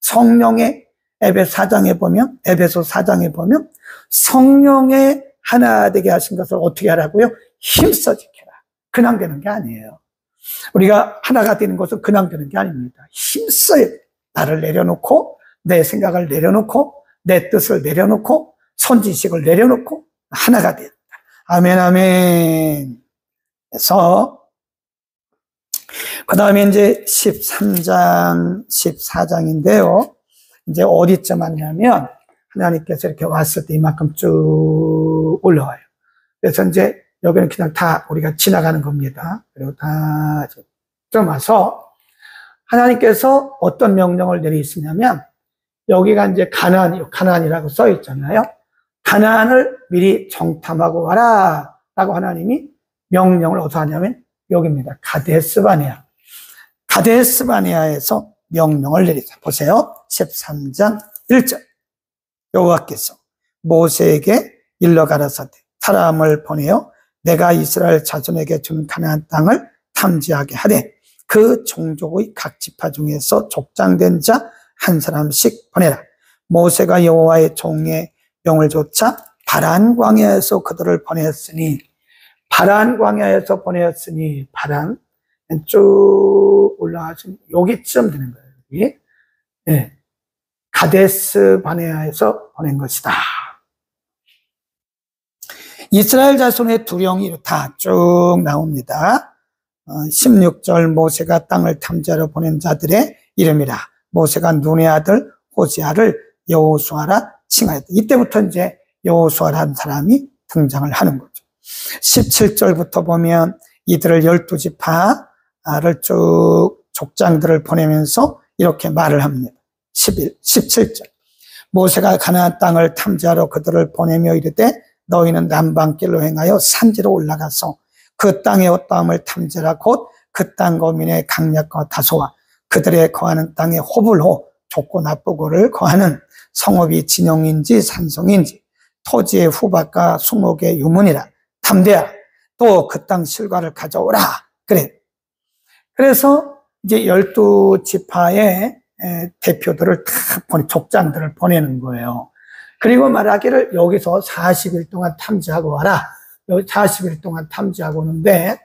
성령의 에베소 4장에 보면 성령의 하나 되게 하신 것을 어떻게 하라고요? 힘써 지켜라. 그냥 되는 게 아니에요. 우리가 하나가 되는 것은 그냥 되는 게 아닙니다. 힘써야 돼. 나를 내려놓고, 내 생각을 내려놓고, 내 뜻을 내려놓고, 선지식을 내려놓고 하나가 된다. 아멘, 아멘. 그래서 그 다음에 이제 13장, 14장인데요. 이제 어디쯤 왔냐면 하나님께서 이렇게 왔을 때 이만큼 쭉 올라와요. 그래서 이제 여기는 그냥 다 우리가 지나가는 겁니다. 그리고 다 좀 와서 하나님께서 어떤 명령을 내리시냐면 여기가 이제 가나안이라고 써 있잖아요. 가나안을 미리 정탐하고 와라 라고 하나님이 명령을 어디서 하냐면 여기입니다. 가데스바네아에서 명령을 내리자. 보세요. 13장 1절. 여호와께서 모세에게 일러 가라사대 사람을 보내어 내가 이스라엘 자손에게 준 가나안 땅을 탐지하게 하되 그 종족의 각 지파 중에서 족장된 자 한 사람씩 보내라. 모세가 여호와의 종의 명을 조차 바란 광야에서 그들을 보냈으니 바란 쭉 올라가시면 여기쯤 되는 거예요. 여기. 네. 가데스 바네아에서 보낸 것이다. 이스라엘 자손의 두령이 다 쭉 나옵니다. 16절 모세가 땅을 탐지하러 보낸 자들의 이름이라. 모세가 눈의 아들 호세아를 여호수아라 칭하였다. 이때부터 이제 여호수아라는 사람이 등장을 하는 거죠. 17절부터 보면 이들을 12지파를 쭉 족장들을 보내면서 이렇게 말을 합니다. 17절 모세가 가나안 땅을 탐지하러 그들을 보내며 이르되 너희는 남방길로 행하여 산지로 올라가서 그 땅의 어떠함을 탐지하라. 곧 그 땅 거민의 강약과 다소와 그들의 거하는 땅의 호불호 좋고 나쁘고를 거하는 성읍이 진영인지 산성인지 토지의 후밭과 수목의 유문이라. 담대하라. 또 그 땅 실과를 가져오라. 그래. 그래서 이제 12지파의 대표들을 다 족장들을 보내는 거예요. 그리고 말하기를 여기서 40일 동안 탐지하고 와라. 여기 40일 동안 탐지하고 오는데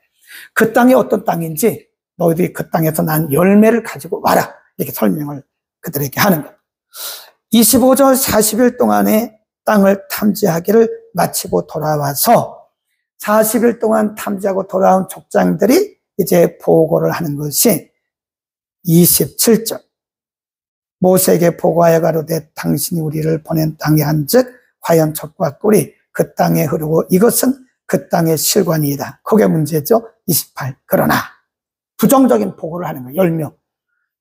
그 땅이 어떤 땅인지 너희들이 그 땅에서 난 열매를 가지고 와라. 이렇게 설명을 그들에게 하는 거예요. 25절 40일 동안의 땅을 탐지하기를 마치고 돌아와서 40일 동안 탐지하고 돌아온 족장들이 이제 보고를 하는 것이 27절. 모세에게 보고하여 가로되 당신이 우리를 보낸 땅에 한즉 과연 젖과 꿀이 그 땅에 흐르고 이것은 그 땅의 실관이다. 그게 문제죠. 28. 그러나 부정적인 보고를 하는 거예요. 10명,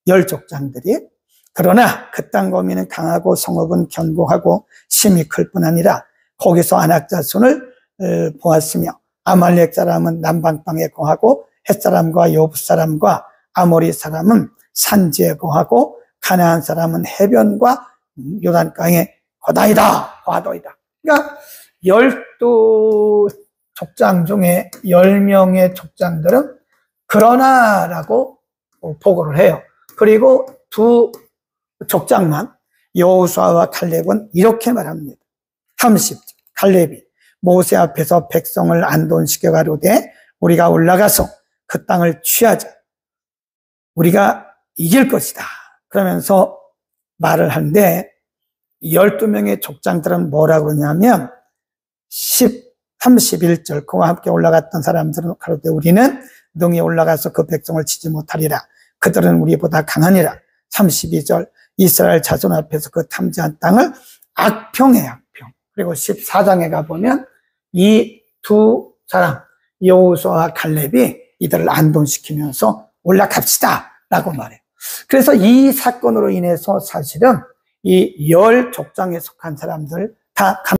10족장들이. 그러나 그 땅 거민은 강하고 성읍은 견고하고 심히 클 뿐 아니라 거기서 아낙 자손을 보았으며 아말렉 사람은 남방 땅에 거하고 헷 사람과 여부 사람과 아모리 사람은 산지에 거하고 가나안 사람은 해변과 요단강에 거다이다. 과도이다. 그러니까 12족장 중에 10명의 족장들은 그러나라고 보고를 해요. 그리고 두 족장만 여호수아와 칼렙은 이렇게 말합니다. 30절 칼렙이 모세 앞에서 백성을 안돈시켜 가로되 우리가 올라가서 그 땅을 취하자. 우리가 이길 것이다. 그러면서 말을 하는데 12명의 족장들은 뭐라고 그러냐면 31절 그와 함께 올라갔던 사람들은 가로되 우리는 능히 올라가서 그 백성을 치지 못하리라. 그들은 우리보다 강하니라. 32절 이스라엘 자손 앞에서 그 탐지한 땅을 악평해 악평. 그리고 14장에 가보면 이 두 사람 여호수아와 칼렙이 이들을 안돈시키면서 올라갑시다 라고 말해요. 그래서 이 사건으로 인해서 사실은 이 10족장에 속한 사람들 다